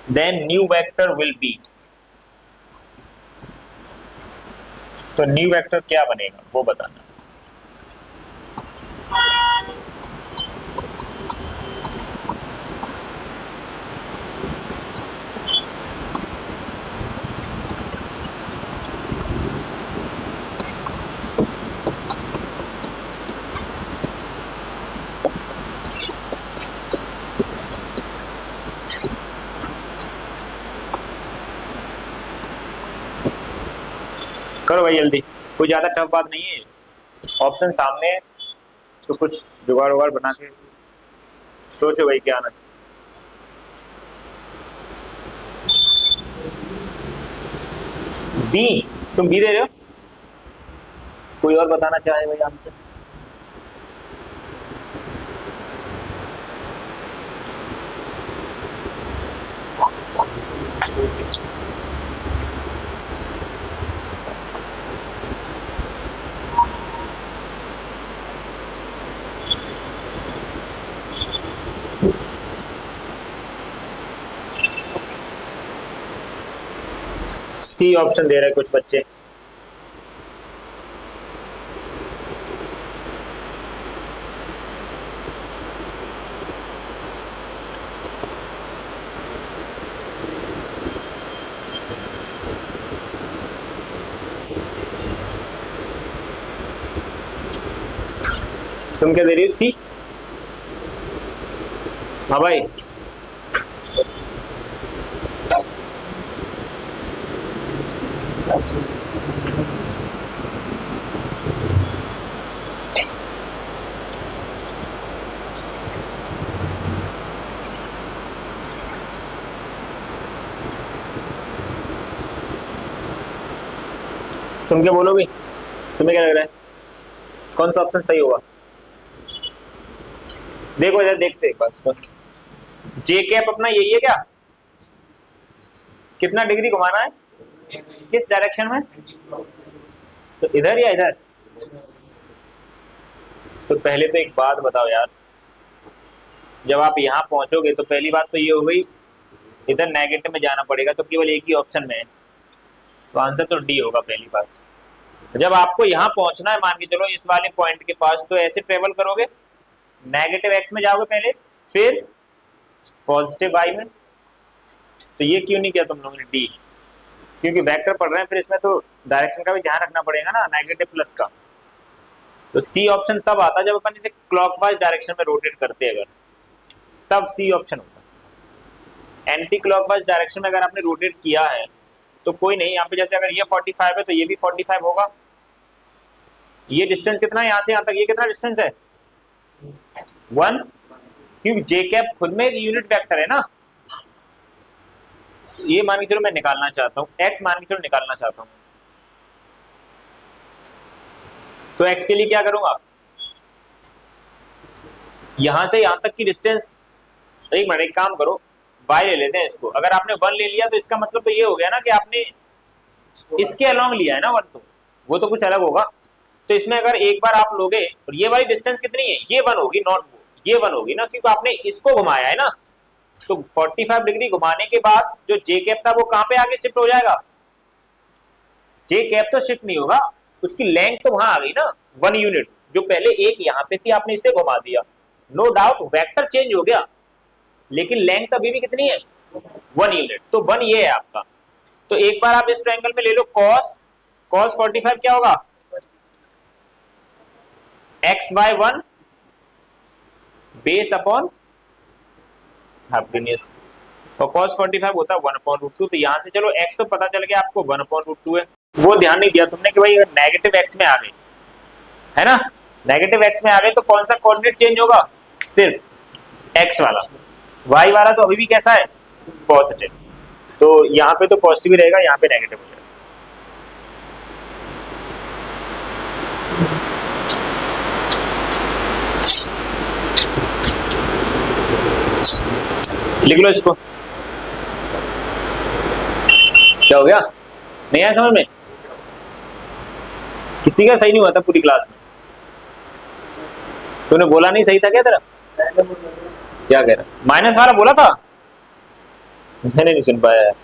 Then new vector will be. तो new vector क्या बनेगा वो बताना. करो भाई जल्दी, कोई ज्यादा टफ बात नहीं है. ऑप्शन सामने है तो कुछ जुगाड़ उगाड़ बना के सोचो भाई क्या आना. बी, तुम बी दे रहे हो. कोई और बताना चाहे भाई आंसर. सी ऑप्शन दे रहे हैं कुछ बच्चे. तुम क्या दे रही हो? सी. हाँ भाई, तुम क्या बोलोगे? तुम्हें क्या लग रहा है कौन सा ऑप्शन सही होगा? देखो इधर देखते हैं बस. जे कैप अपना यही है क्या? कितना डिग्री घुमाना है, किस डायरेक्शन में? तो इधर या इधर? तो पहले तो एक बात बताओ यार, जब आप यहाँ पहुंचोगे तो पहली बात तो ये हो गई इधर नेगेटिव में जाना पड़ेगा, तो केवल एक ही ऑप्शन में है, तो आंसर तो डी होगा पहली बात. जब आपको यहाँ पहुंचना है, मान के चलो इस वाले पॉइंट के पास, तो ऐसे ट्रेवल करोगे, नेगेटिव एक्स में जाओगे पहले, फिर पॉजिटिव वाई में. तो ये क्यों नहीं किया तुम लोगों ने डी? क्योंकि वेक्टर पढ़ रहे हैं, फिर इसमें तो डायरेक्शन का भी ध्यान रखना पड़ेगा ना, नेगेटिव प्लस का. तो सी ऑप्शन तब आता जब अपन इसे क्लॉकवाइज डायरेक्शन में रोटेट करते हैं, अगर तब सी ऑप्शन होता. एंटी क्लॉकवाइज डायरेक्शन में अगर आपने रोटेट किया है तो कोई नहीं. यहाँ पे जैसे अगर ये 45 है तो ये भी 45 होगा. ये डिस्टेंस कितना है यहाँ से यहाँ तक? ये कितना डिस्टेंस है? 1. क्योंकि जे कैप खुद में यूनिट वेक्टर है ना. ये मान के चलो मैं निकालना चाहता हूँ, एक्स मान के चलो निकालना चाहता हूँ, तो एक्स के लिए क्या करूंगा? यहां से यहां तक की डिस्टेंस, एक मिनट एक काम करो, y ले लेते हैं इसको. अगर आपने 1 ले लिया तो इसका मतलब तो ये हो गया ना कि आपने इसके अलोंग लिया है ना 1, तो वो तो कुछ अलग होगा. तो इसमें अगर एक बार आप लोगे, और ये वाली डिस्टेंस कितनी है? ये 1 होगी, नॉट वो, ये 1 होगी ना, क्योंकि आपने इसको घुमाया है ना. तो 45 डिग्री घुमाने के बाद जो जे कैप था वो कहां पे आगे शिफ्ट हो जाएगा? जे कैप तो शिफ्ट नहीं होगा, उसकी लेंथ तो वहां आ गई ना 1 यूनिट. जो पहले एक यहाँ पे थी, आपने इसे घुमा दिया, नो डाउट वेक्टर चेंज हो गया, लेकिन लेंथ अभी भी कितनी है? 1 यूनिट. तो 1 ये है आपका. तो एक बार आप इस ट्रायंगल में ले लो cos 45 क्या होगा? x/1 बेस अपॉन हाइपोटेन्यूज, और cos 45 होता है 1/√2. तो यहां से चलो x तो पता चल गया आपको 1/√2 है. वो ध्यान नहीं दिया तुमने कि भाई नेगेटिव x में आ गए, है ना. नेगेटिव x में आ गए तो कौन सा कोऑर्डिनेट चेंज होगा? सिर्फ x वाला. y वाला तो अभी भी कैसा है? पॉजिटिव. तो यहाँ पे तो पॉजिटिव ही रहेगा, यहाँ पे नेगेटिव हो जाएगा. लिख लो इसको. क्या हो गया, नहीं आया समझ में? किसी का सही नहीं हुआ था पूरी क्लास में? तूने बोला नहीं सही था क्या तेरा? क्या कह रहा, माइनस वाला बोला था? मैंने नहीं सुन पाया यार।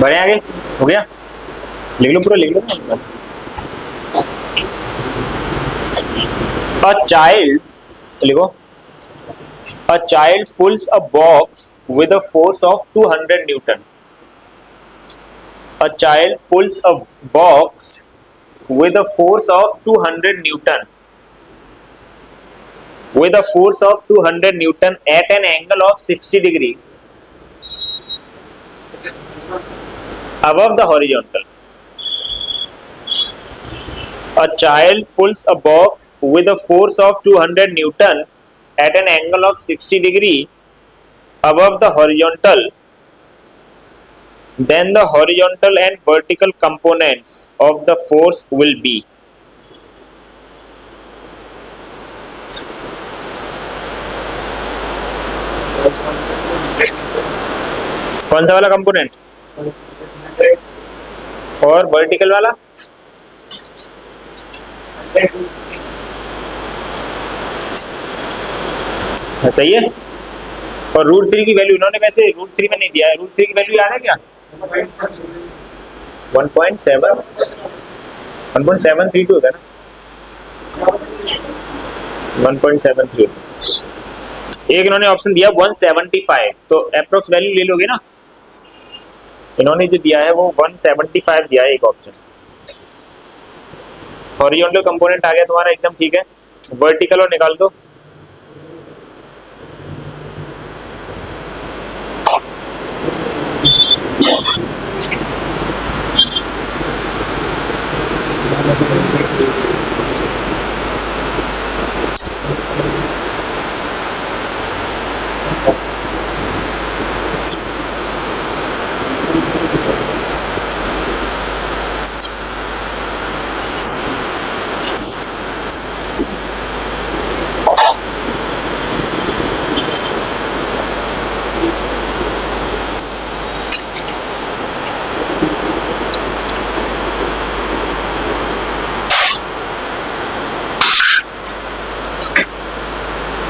बढ़े आगे हो गया, लिख लो पूरा, लिख लो। अ चाइल्ड, लिखो, a child pools a box with a force of 200 Newton. A child pools a box with a force of 200 newton, with a force of 200 newton at an angle of 60 degree above the horizontal. A child pulls a box with a force of 200 newton at an angle of 60 degree above the horizontal. Then the horizontal and vertical components of the force will be. कौन सा वाला component? और vertical वाला? सही है। और root 3 की value इन्होंने वैसे रूट 3 में नहीं दिया है, रूट 3 की वैल्यू याद है क्या? 1.732 होता है ना, 1.73। एक इन्होंने ऑप्शन दिया 175, तो अप्रोक्स वैल्यू ले लोगे ना, इन्होंने जो दिया है वो 175 दिया है एक ऑप्शन। हॉरिजॉन्टल कंपोनेंट आ गया तुम्हारा, एकदम ठीक है। वर्टिकल और निकाल दो।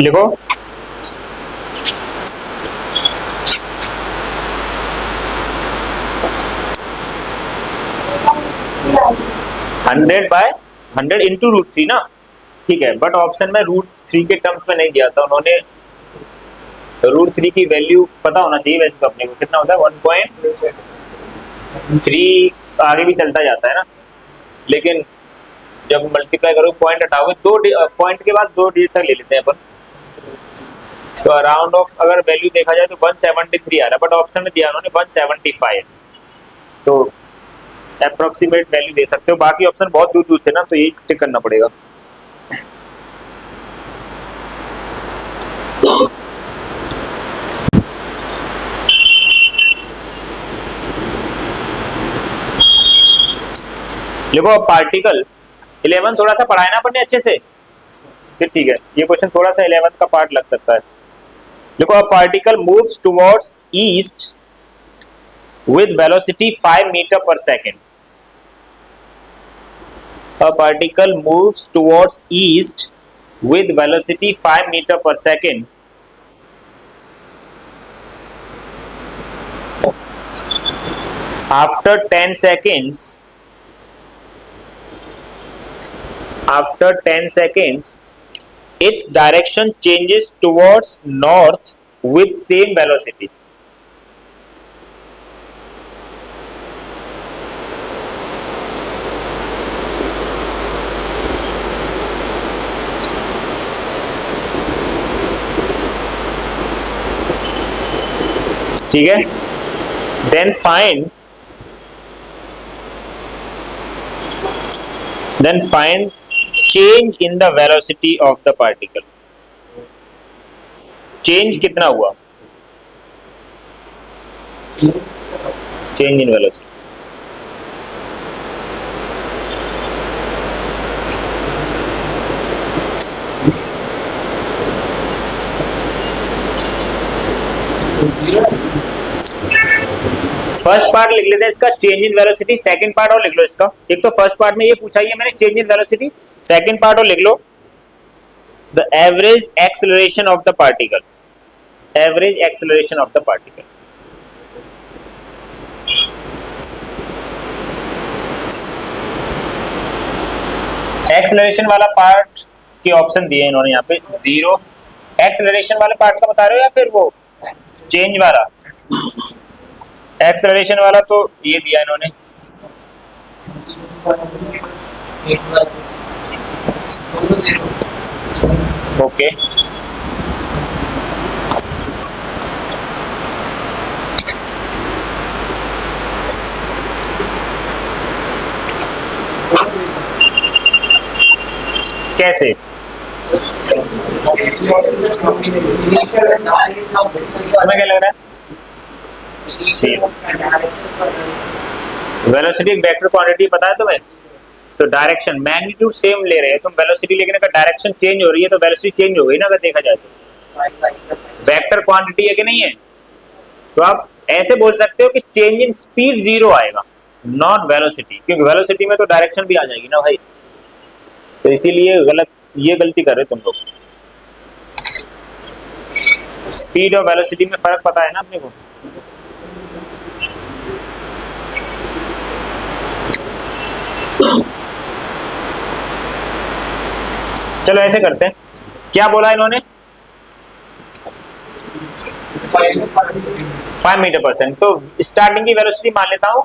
लिखो, हंड्रेड बाय 100 इंटू रूट 3 ना, ठीक है। बट ऑप्शन में रूट 3 के टर्म्स में नहीं दिया था उन्होंने। रूट 3 की वैल्यू पता होना चाहिए वैसे तो अपने को, कितना होता है 1.3, आगे भी चलता जाता है ना, लेकिन जब मल्टीप्लाई करो पॉइंट हटाओगे, दो पॉइंट के बाद 2 डिजिट तक ले लेते हैं अपन, तो अराउंड ऑफ अगर वैल्यू देखा जाए तो 173 आ रहा है, बट ऑप्शन में दिया उन्होंने 175, तो अप्रोक्सीमेट वैल्यू दे सकते हो। बाकी ऑप्शन बहुत दूर दूर थे ना, तो यही टिक करना पड़ेगा। देखो पार्टिकल 11 थोड़ा सा पढ़ाया ना अपन ने अच्छे से, फिर ठीक है। ये क्वेश्चन थोड़ा सा 11 का पार्ट लग सकता है। देखो, a particle moves towards east with velocity 5 meter per second. A particle moves towards east with velocity 5 meter per second. After 10 seconds, its direction changes towards north with same velocity. ठीक है, then find change in the velocity of the particle. Change कितना हुआ? Change in velocity. First part लिख लेते हैं इसका, change in velocity. Second part और लिख लो इसका. एक तो फर्स्ट पार्ट में ये पूछा ही है मैंने, change in velocity. Second part और लिख लो, the average acceleration of the particle. Average acceleration of the particle. Acceleration वाला पार्ट के ऑप्शन दिए इन्होंने यहाँ पे. जीरो एक्सेलरेशन वाले पार्ट का बता रहे हो या फिर वो चेंज वाला? एक्सेलरेशन वाला तो ये दिया इन्होंने. ओके कैसे? तुम्हें क्या लग रहा है? वेलोसिटी एक वेक्टर क्वांटिटी पता है तुम्हें? तो डायरेक्शन मैग्नीट्यूड सेम ले रहे हैं तुम वेलोसिटी, लेकिन अगर डायरेक्शन चेंज हो रही है तो वेलोसिटी चेंज हो गई ना, अगर देखा जाए तो. वेक्टर क्वांटिटी है कि नहीं है? तो आप ऐसे बोल सकते हो कि चेंज इन स्पीड जीरो आएगा, नॉट वेलोसिटी, क्योंकि वेलोसिटी में तो डायरेक्शन भी आ जाएगी ना भाई. तो इसीलिए गलत, ये गलती कर रहे हो तुम लोग. स्पीड और वेलोसिटी में फर्क पता है ना अपने को. चलो ऐसे करते हैं, क्या बोला इन्होंने? 5 मीटर पर सेकंड. तो स्टार्टिंग की वेलोसिटी मान लेता हूं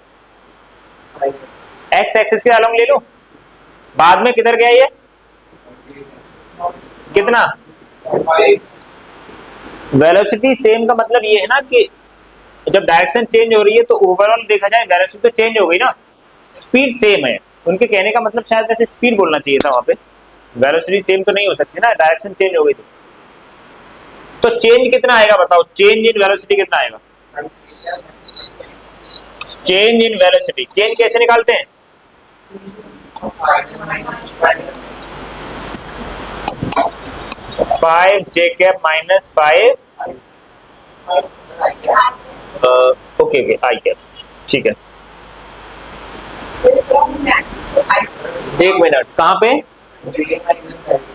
एक्स एक्सिस के अलोंग ले लूं. बाद में किधर गया ये? कितना? वेलोसिटी सेम का मतलब ये है ना कि जब डायरेक्शन चेंज हो रही है तो ओवरऑल देखा जाए डायरेक्शन तो चेंज हो गई ना, स्पीड सेम है. उनके कहने का मतलब शायद वैसे स्पीड बोलना चाहिए था वहां पे, वेलोसिटी सेम तो नहीं हो सकती ना, डायरेक्शन चेंज हो गई तो चेंज कितना आएगा बताओ? चेंज इन वेलोसिटी कितना आएगा? चेंज इन वेलोसिटी चेंज कैसे निकालते हैं? Five J cap minus 5 okay I cap. ठीक है, एक मिनट, कहाँ पे?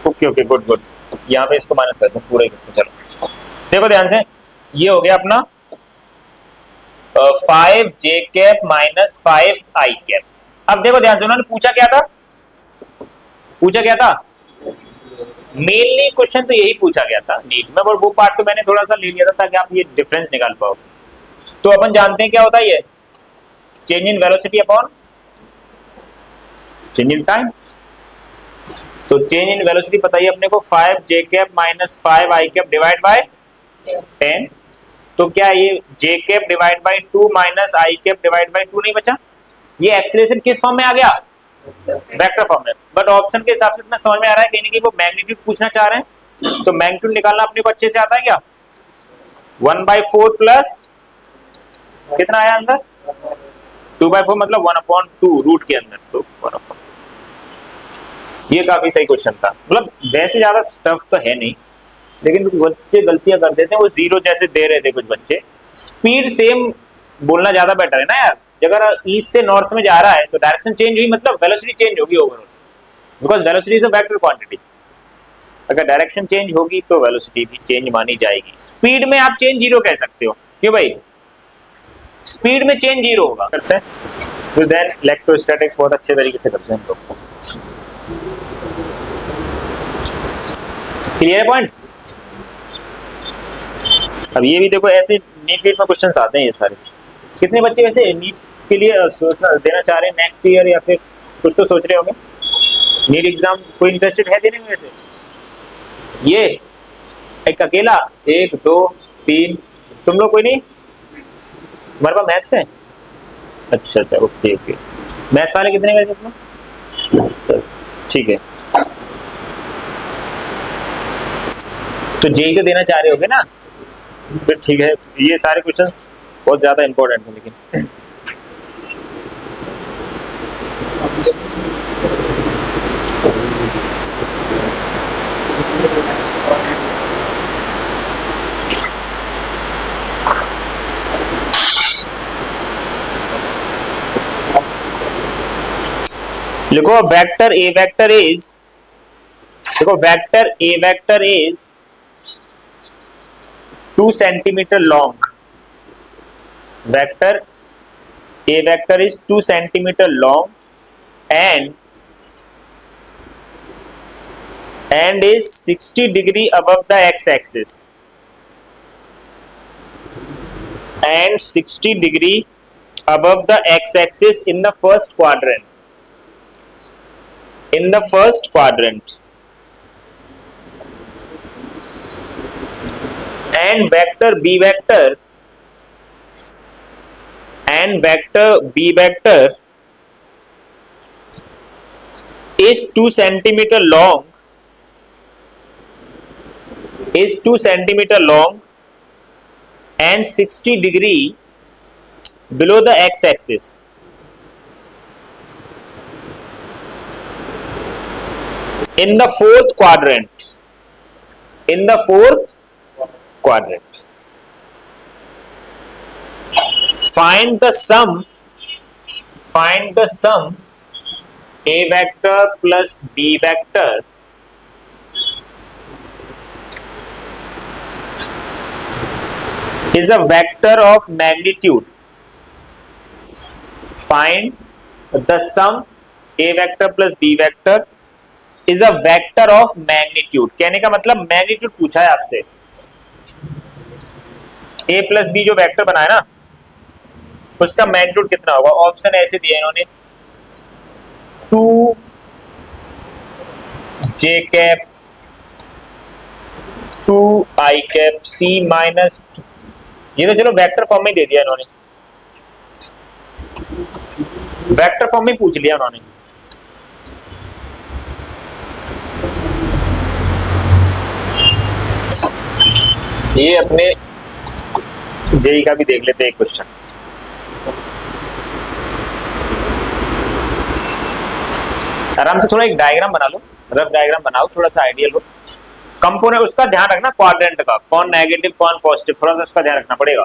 Okay good good. यहाँ पे इसको माइनस कर दूं पूरा ही. चलो देखो ध्यान से, ये हो गया अपना 5 j cap minus 5 i cap. अब देखो ध्यान से, उन्होंने पूछा क्या था? पूछा क्या था? मेनली क्वेश्चन तो यही पूछा गया था नीट में, और वो पार्ट तो मैंने थोड़ा सा ले लिया था ताकि आप ये डिफरेंस निकाल पाओ. तो अपन जानते हैं क्या होता है ये, change in velocity upon change in time. तो चेंज इन वेलोसिटी पता ही अपने को 5 j cap minus 5 i cap divide by 10. तो क्या ये j cap divide by 2 minus i cap divide by 2 नहीं बचा? ये एक्सेलरेशन किस फॉर्म में आ गया? वेक्टर फॉर्म में. बट ऑप्शन के हिसाब से मैं समझ में आ रहा है कहीं ना कहीं वो मैग्नीट्यूड पूछना चाह रहे हैं. तो मैग्नीट्यूड निकालना अपने को अच्छे से आता है क्या? 1/4 प्लस कितना आया अंदर? 2/4 मतलब 1/2 रूट के अंदर. तो 1/4. ये काफी सही क्वेश्चन था. मतलब वैसे ज्यादा टफ तो है नहीं, लेकिन कुछ बच्चे गलतियां कर देते हैं. वो जीरो जैसे दे रहे थे कुछ बच्चे. स्पीड सेम बोलना ज्यादा बेटर है ना यार. अगर ईस्ट से नॉर्थ में जा रहा है तो डायरेक्शन चेंज हुई मतलब वेलोसिटी चेंज होगी overall, because velocity is a vector quantity. अगर डायरेक्शन चेंज होगी तो वेलोसिटी भी चेंज मानी जाएगी. स्पीड में आप चेंज जीरो कह सकते हो, क्यों भाई? स्पीड में चेंज जीरो होगा. करते हैं तो देन इलेक्ट्रोस्टैटिक्स बहुत अच्छे तरीके से करते हैं हम लोग. Clear point? अब ये भी देखो, ऐसे नीट में क्वेश्चंस आते हैं ये सारे. कितने बच्चे वैसे नीट के लिए देना चाह रहे हैं नेक्स्ट ईयर, या फिर कुछ तो सोच रहे होंगे नीट एग्जाम? कोई इंटरेस्टेड है देने में वैसे? ये एक अकेला? 1 2 3 तुम लोग कोई नहीं? तुम्हारे पास मैथ्स है? अच्छा अच्छा, ओके ओके। मैथ्स वाले कितने गए इसमें? ठीक है, तो जेई तो देना चाह रहे होगे ना, फिर ठीक है। ये सारे क्वेश्चंस बहुत ज्यादा इंपॉर्टेंट है लेकिन देखो वेक्टर ए वेक्टर इज, देखो vector A vector is 2 centimetre long, vector A vector is 2 centimetre long and is 60 degree above the x-axis and 60 degree above the x-axis in the first quadrant. In the first quadrant, and vector b vector is 2 centimeter long, is 2 centimeter long and 60 degree below the x-axis. In the fourth quadrant, in the fourth quadrant, find the sum a vector plus b vector is a vector of magnitude. Find the sum a vector plus b vector is a vector of magnitude. कहने का मतलब magnitude पूछा है आपसे। a plus B जो vector बना है ना, उसका मैग्नीट्यूड कितना होगा? ऑप्शन ऐसे दिए इन्होंने, 2 j cap 2 i cap c minus, ये तो चलो वेक्टर फॉर्म में दे दिया इन्होंने, वेक्टर फॉर्म में पूछ लिया उन्होंने। ये अपने जेई का भी देख लेते हैं क्वेश्चन। आराम से थोड़ा एक डायग्राम बना लो, रफ डायग्राम बनाओ, थोड़ा सा आइडियल हो। कंपोनेंट उसका ध्यान रखना, क्वाड्रेंट का कौन नेगेटिव कौन पॉजिटिव, थोड़ा सा उसका ध्यान रखना पड़ेगा।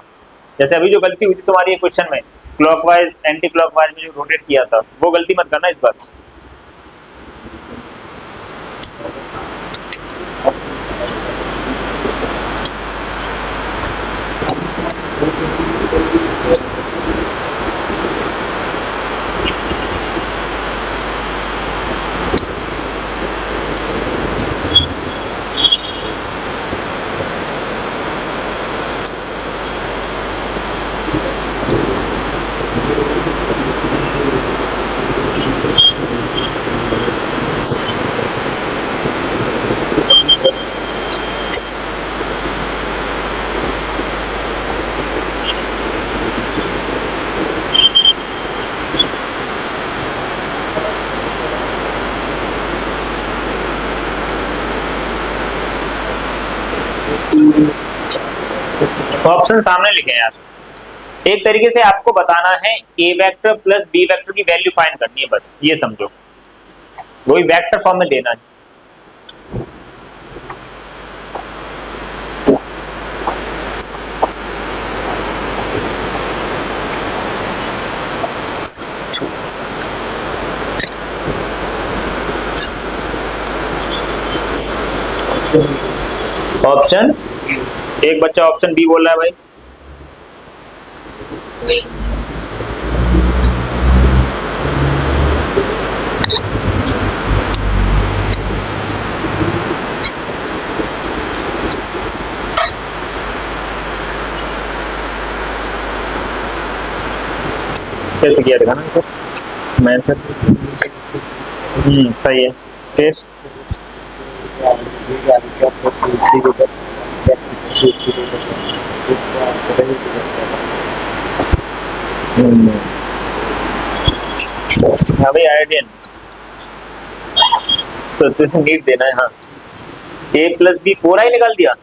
जैसे अभी जो गलती हुई थी तुम्हारी क्वेश्चन में, क्लॉकवाइज एंटी क्लॉकवाइज में जो रोटेट किया था, वो गलती मत करना इस बार। ऑप्शन सामने लिखे हैं यार। एक तरीके से आपको बताना है a vector plus B vector की वैल्यू फाइंड करनी है, बस ये समझो, वही वेक्टर फॉर्म में देना है। ऑप्शन, एक बच्चा ऑप्शन बी बोल रहा है भाई। कैसे किया था ना मैं सर? सही है। फिर हाँ भाई आयोडीन तो तुझे नीट देना है। हाँ ए प्लस बी 4i निकाल दिया।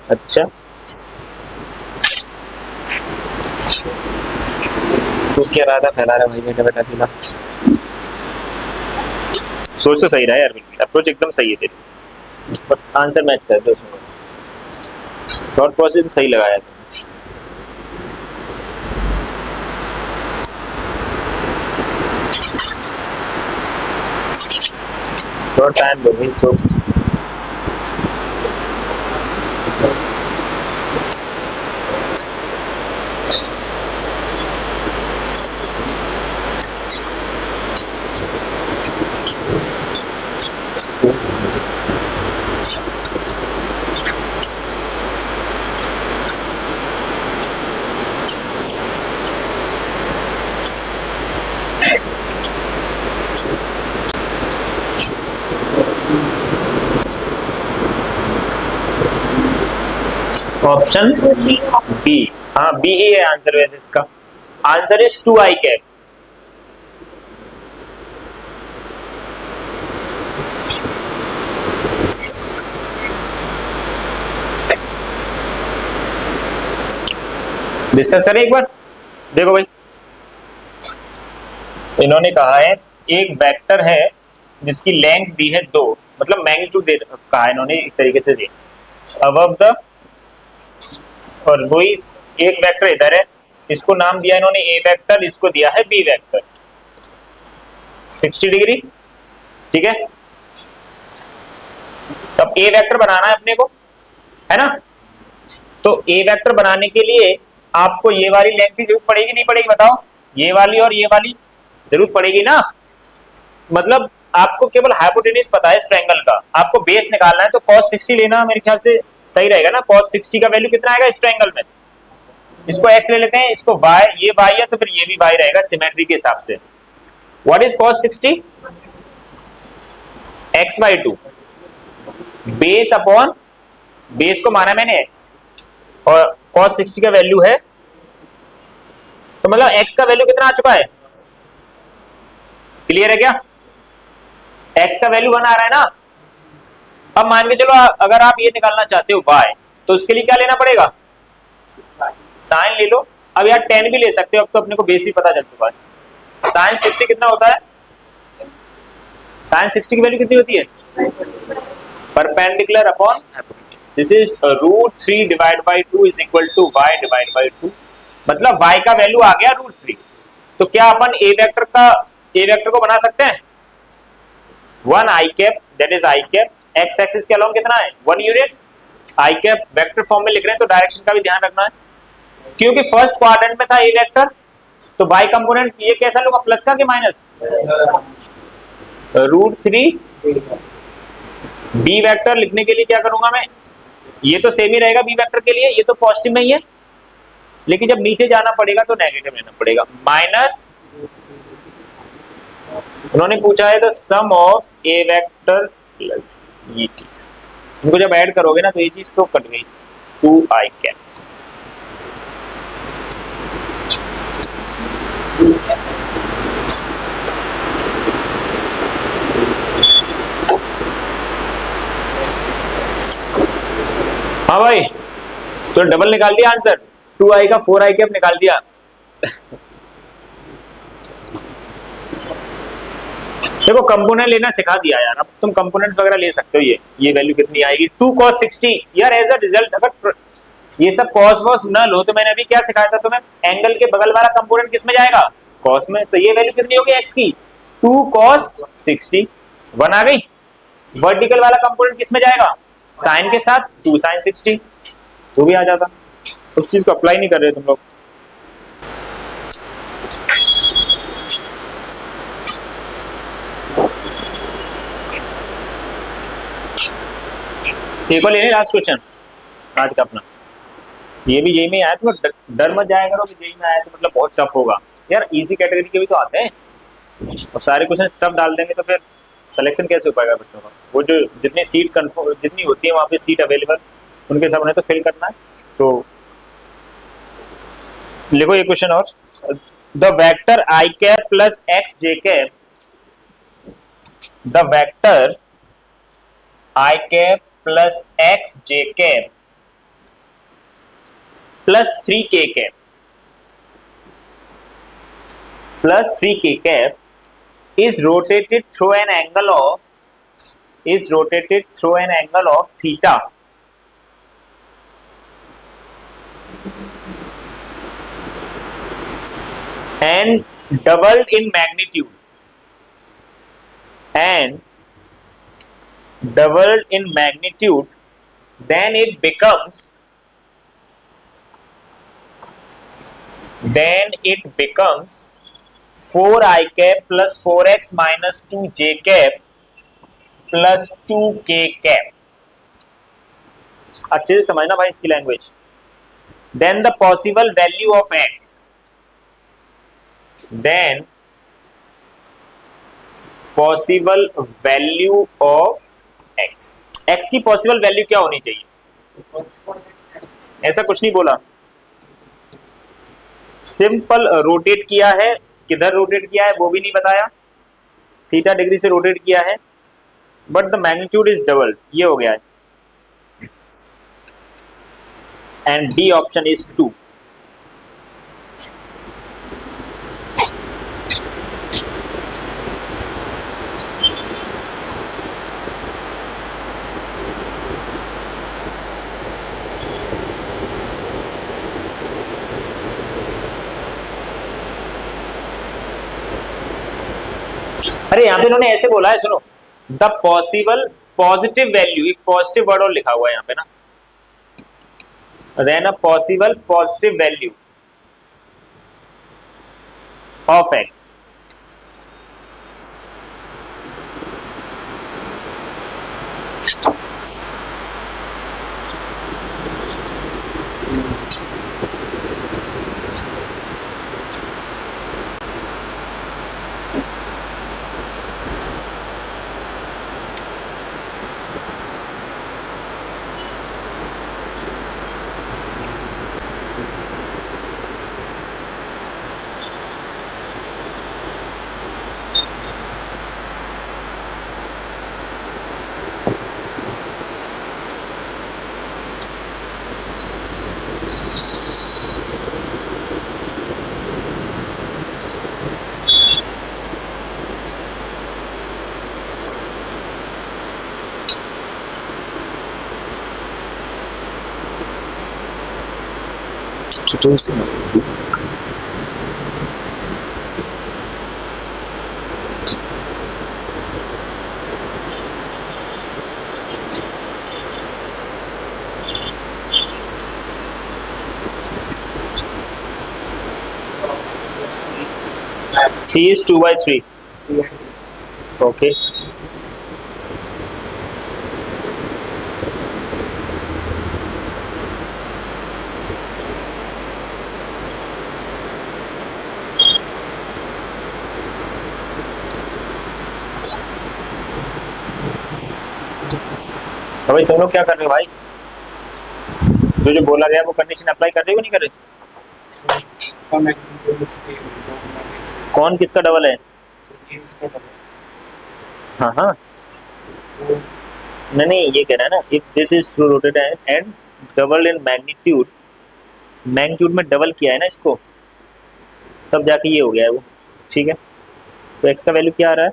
अच्छा तू क्या रहा था फैला रहा भाई बेटा बेटा चला। सोच तो सही रहा है यार, बिल्कुल अप्रोच एकदम सही है तेरी, बट आंसर मैच कर दो उसमें बस। थॉट प्रोसेस तो सही लगाया तुमने। थोड़ा टाइम दो भाई सोच। ऑप्शन बी, हाँ बी ही है आंसर वैसे इसका। Answer is 2i cap. Discuss करें एक बार। देखो भाई इन्होंने कहा है एक वेक्टर है जिसकी लेंथ दी है 2, मतलब मैग्नीट्यूड दे कहा है इन्होंने एक तरीके से दिया अबव द, और वही एक वेक्टर इधर है, इसको नाम दिया इन्होंने ए वेक्टर, इसको दिया है बी वेक्टर 60 डिग्री। ठीक है तब ए वेक्टर बनाना है अपने को, है ना। तो ए वेक्टर बनाने के लिए आपको ये वाली लेंथ की जरूरत पड़ेगी नहीं पड़ेगी बताओ, ये वाली और ये वाली जरूरत पड़ेगी ना। मतलब आपको केवल हाइपोटेन्यूज पता है इस ट्रायंगल का, आपको बेस निकालना है तो cos 60 लेना मेरे ख्याल से सही रहेगा ना। cos 60 का वैल्यू कितना आएगा इस ट्रायंगल में, इसको x ले लेते हैं, इसको y, ये y है तो फिर ये भी y रहेगा सिमेट्री के हिसाब से। What is cos 60? x/2 base upon, base को माना मैंने x और cos 60 का वैल्यू है, तो मतलब x का वैल्यू कितना आ चुका है, क्लियर है क्या। x का वैल्यू 1 आ रहा है ना। अब मान के चलो अगर आप ये निकालना चाहते हो y, तो उसके लिए क्या लेना पड़ेगा, साइन ले लो। अब यार 10 भी ले सकते हो, अब तो अपने को बेस भी पता चल चुका है। साइन 60 कितना होता है, साइन 60 की वैल्यू कितनी होती है, perpendicular upon hypotenuse. This is √3 divide by 2 is equal to y divide by 2, मतलब y का वैल्यू आ गया √3। तो क्या अपन ए वेक्टर को बना सकते हैं 1i cap, that is i cap, x axis के अलोंग कितना है 1 unit, i cap vector form में लिख रहे हैं तो डायरेक्शन का भी ध्यान रखना है, क्योंकि फर्स्ट क्वाड्रेंट में था ए वेक्टर, तो y कंपोनेंट ये कैसा लूंगा, प्लस का कि माइनस, √3। बी वेक्टर लिखने के लिए क्या करूंगा मैं, ये तो सेम ही रहेगा बी वेक्टर के लिए, ये तो पॉजिटिव में ही है, लेकिन जब नीचे जाना पड़ेगा तो नेगेटिव लेना पड़ेगा, माइनस, उन्होंने पूछा है the sum of A vector plus ये चीज, इनको जब ऐड करोगे ना तो ये चीज तो कट गई 2i कैप। हाँ भाई तो डबल निकाल दिया आंसर, 2i का 4i कैप निकाल दिया। देखो कंपोनेंट लेना सिखा दिया यार, अब तुम कंपोनेंट्स वगैरह ले सकते हो। ये वैल्यू कितनी आएगी 2 cos 60 यार, एज अ रिजल्ट अगर ये सब cos वॉस न लो तो मैंने अभी क्या सिखाया था तुम्हें, एंगल के बगल वाला कंपोनेंट किस में जाएगा, cos में, तो ये वैल्यू कितनी होगी x की 2 cos 60, 1 आ गई। वर्टिकल वाला कंपोनेंट किस में जाएगा, साइन के साथ 2 sin 60, वो भी आ जाता। उस चीज को अप्लाई नहीं कर रहे तुम लोग। एक और लेने लास्ट क्वेश्चन आज का अपना, ये भी जेई में आया तो डर मत जाया करो कि जेई में आया तो मतलब बहुत टफ होगा यार, इजी कैटेगरी के भी तो आते हैं, अब सारे क्वेश्चन टफ डाल देंगे तो फिर सिलेक्शन कैसे हो पाएगा बच्चों का। वो जो जितनी सीट कंफर्म जितनी होती है वहाँ पे सीट अवेलेबल, उनके सामने तो फिल करना है। तो लिखो ये क्वेश्चन और, the vector I cap plus x J cap, the vector I cap plus x J cap plus 3k cap plus 3k cap is rotated through an angle of theta and doubled in magnitude then it becomes 4i cap plus 4x minus 2j cap plus 2k cap। अच्छे से समझना भाई इसकी language. then the possible value of x, then possible value of x, x की possible value क्या होनी चाहिए? ऐसा कुछ नहीं बोला, सिंपल रोटेट किया है, किधर रोटेट किया है वो भी नहीं बताया, थीटा डिग्री से रोटेट किया है, but the magnitude is double, ये हो गया है, एंड डी ऑप्शन इज 2। अरे यहाँ पे इन्होंने ऐसे बोला है, सुनो, द पॉसिबल पॉजिटिव वैल्यू, एक पॉजिटिव वर्ड और लिखा हुआ है यहाँ पे ना, then a possible positive value of x, introducing a book. C is 2/3. Okay. तो भाई तुम लोग क्या कर रहे हो भाई? जो बोला गया वो कंडीशन अप्लाई कर रहे हो नहीं कर रहे? कौन किसका डबल है? हाँ हाँ, नहीं ये कह रहा है ना, if this is through rotated and double in magnitude, magnitude में डबल किया है ना इसको, तब जाके ये हो गया है वो। ठीक है, तो एक्स का वैल्यू क्या आ रहा है?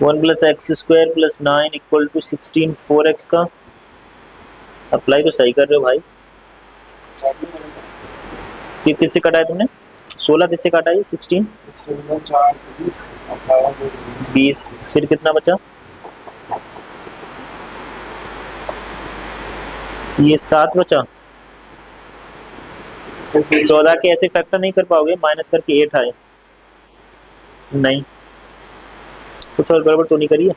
1 + x² + 9 = 16, 4x का अप्लाई तो सही कर रहे हो भाई। किससे काटा है तुमने? 16 किससे काटा है? 16 20, फिर कितना बचा? ये 7 बचा। 14 के ऐसे फैक्टर नहीं कर पाओगे, माइनस करके 8 आए। नहीं, कुछ और गड़बड़ तो नहीं करिए।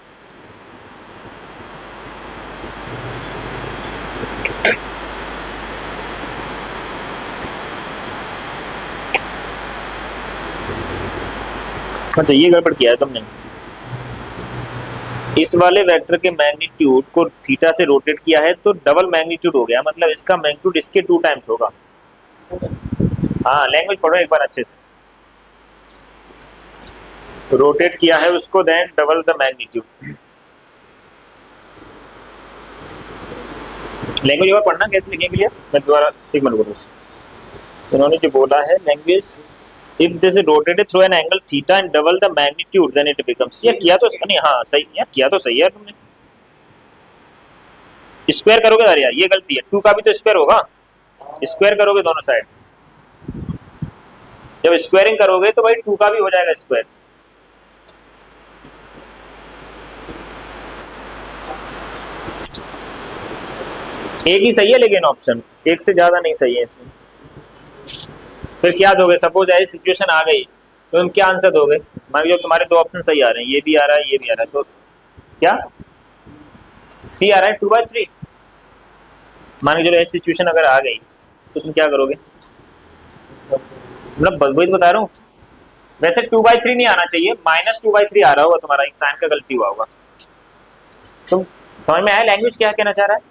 अच्छा, ये गड़बड़ किया है तुमने। इस वाले वेक्टर के मैग्नीट्यूड को थीटा से रोटेट किया है तो डबल मैग्नीट्यूड हो गया, मतलब इसका मैग्नीट्यूड इसके 2 टाइम्स होगा। हाँ लैंग्वेज पढ़ो एक बार अच्छे से। रोटेट किया है उसको, then double the magnitude. Language और पढ़ना कैसे लिखेंगे क्लियर, मैं दोबारा एक मिनट बोलूँ। इन्होंने जो बोला है language, if this is rotated through an angle theta and double the magnitude then it becomes, ये किया तो नहीं, हाँ सही यार, किया तो सही है तुमने। स्क्वायर करोगे यार, ये गलती है, 2 का भी तो स्क्वायर होगा, स्क्वायर करोगे दोनों साइड, जब स्क्वायरिंग करोगे तो भाई 2 का भी हो जाएगा स्क्वायर। एक ही सही है लेकिन ऑप्शन, एक से ज्यादा नहीं सही है इसमें। फिर क्या दोगे, सपोज ऐसी सिचुएशन आ गई तो तुम क्या आंसर दोगे, मान लो तुम्हारे 2 ऑप्शन सही आ रहे हैं, ये भी आ रहा है ये भी आ रहा है, तो क्या सी आ रहा है 2/3। मान लो ऐसी सिचुएशन अगर आ गई तो तुम क्या करोगे, मतलब वही तो बता रहा हूँ। वैसे 2/3 नहीं आना चाहिए, -2/3 आ रहा होगा तुम्हारा, एक साइन का गलती हुआ होगा। तुम समझ में आया लैंग्वेज क्या कहना चाह रहा है।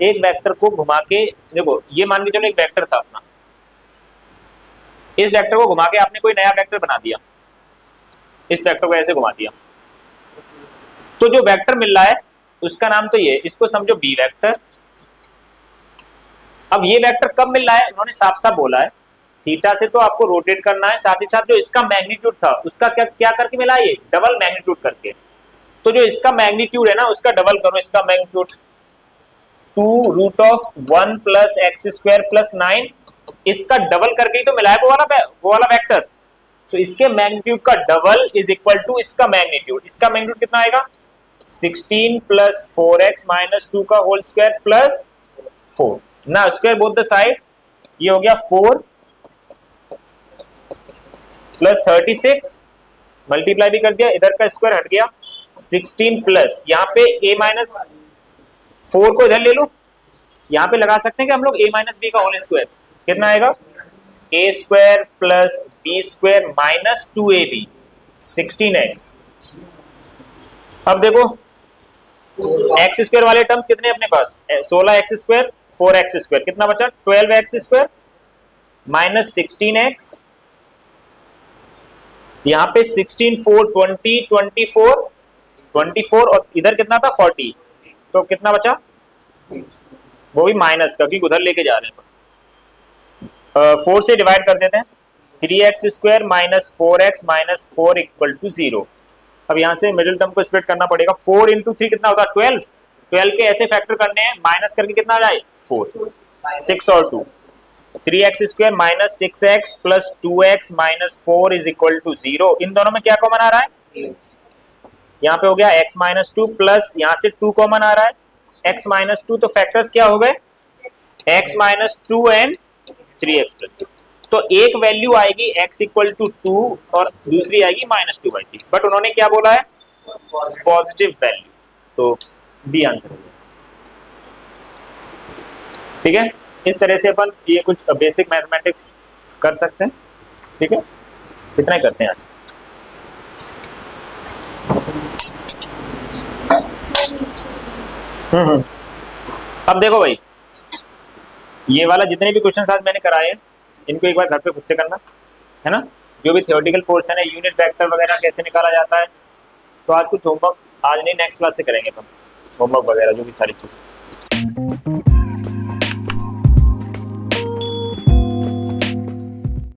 एक वेक्टर को घुमा के देखो, ये मान के चलो एक वेक्टर था अपना, इस वेक्टर को घुमा के आपने कोई नया वेक्टर बना दिया, इस वेक्टर को ऐसे घुमा दिया, तो जो वेक्टर मिल रहा है उसका नाम तो ये, इसको समझो बी वेक्टर। अब ये वेक्टर कब मिल रहा है, उन्होंने साफ साफ बोला है थीटा से तो आपको रोटेट करना है, साथ ही साथ जो इसका मैग्नीट्यूड था उसका क्या क्या करके मिला, ये डबल मैग्नीट्यूड करके। तो जो इसका मैग्नीट्यूड है ना उसका डबल करो, इसका मैग्नीट्यूड 2√1 + x² + 9, इसका डबल करके ही तो मिला है वो वाला वेक्टर। तो इसके मैग्नीट्यूड का डबल इज इक्वल टू इसका मैग्नीट्यूड, इसका मैग्नीट्यूड कितना आएगा 16 + 4x - 2 का होल स्क्वायर प्लस 4 ना, स्क्वायर बोथ द साइड, ये हो गया 4 + 36, मल्टीप्लाई भी कर दिया, इधर का स्क्वायर हट गया 16 प्लस यहाँ पे a-4 को इधर ले लो, यहाँ पे लगा सकते हैं कि हम लोग a - b का होल स्क्वायर, कितना आएगा a² + b² - 2ab 16x। अब देखो x² वाले टर्म्स कितने अपने पास, 16x², 4x², कितना बचा 12x² - 16x, यहाँ पे 16 4 20 24 और इधर कितना था 40, तो कितना बचा, वो भी माइनस का क्योंकि उधर लेके जा रहे हैं। 4 से डिवाइड कर देते हैं, 3x² - 4x - 4 = 0। अब यहाँ से मिडिल टर्म को स्प्लिट करना पड़ेगा, 4 × 3 कितना होता है 12, 12 के ऐसे फैक्टर करने हैं, माइनस करके कितना आ जाए 4, 6 और 2, 3x² - 6x + 2x - 4 = 0। इन दोनों में क्या कॉमन आ रहा है, यहाँ पे हो गया x - 2 प्लस यहाँ से 2 कॉमन आ रहा है, x - 2, तो फैक्टर्स क्या हो गए x - 2 एंड 3x + 2। तो एक वैल्यू आएगी x = 2 और दूसरी आएगी -2/3, बट उन्होंने क्या बोला है पॉजिटिव वैल्यू, तो बी आंसर हो गया। ठीक है, इस तरह से अपन ये कुछ बेसिक मैथमेटिक्स कर सकते हैं। ठीक है, इतना ही करते हैं आज। अब देखो भाई, ये वाला जितने भी क्वेश्चन आज मैंने कराए हैं इनको एक बार घर पे खुद से करना है ना, जो भी थियोरेटिकल पोर्शन है, यूनिट वेक्टर वगैरह कैसे निकाला जाता है, तो आज कुछ होमवर्क आज नहीं नेक्स्ट क्लास से करेंगे अपन, होमवर्क वगैरह जो भी सारी चीज़।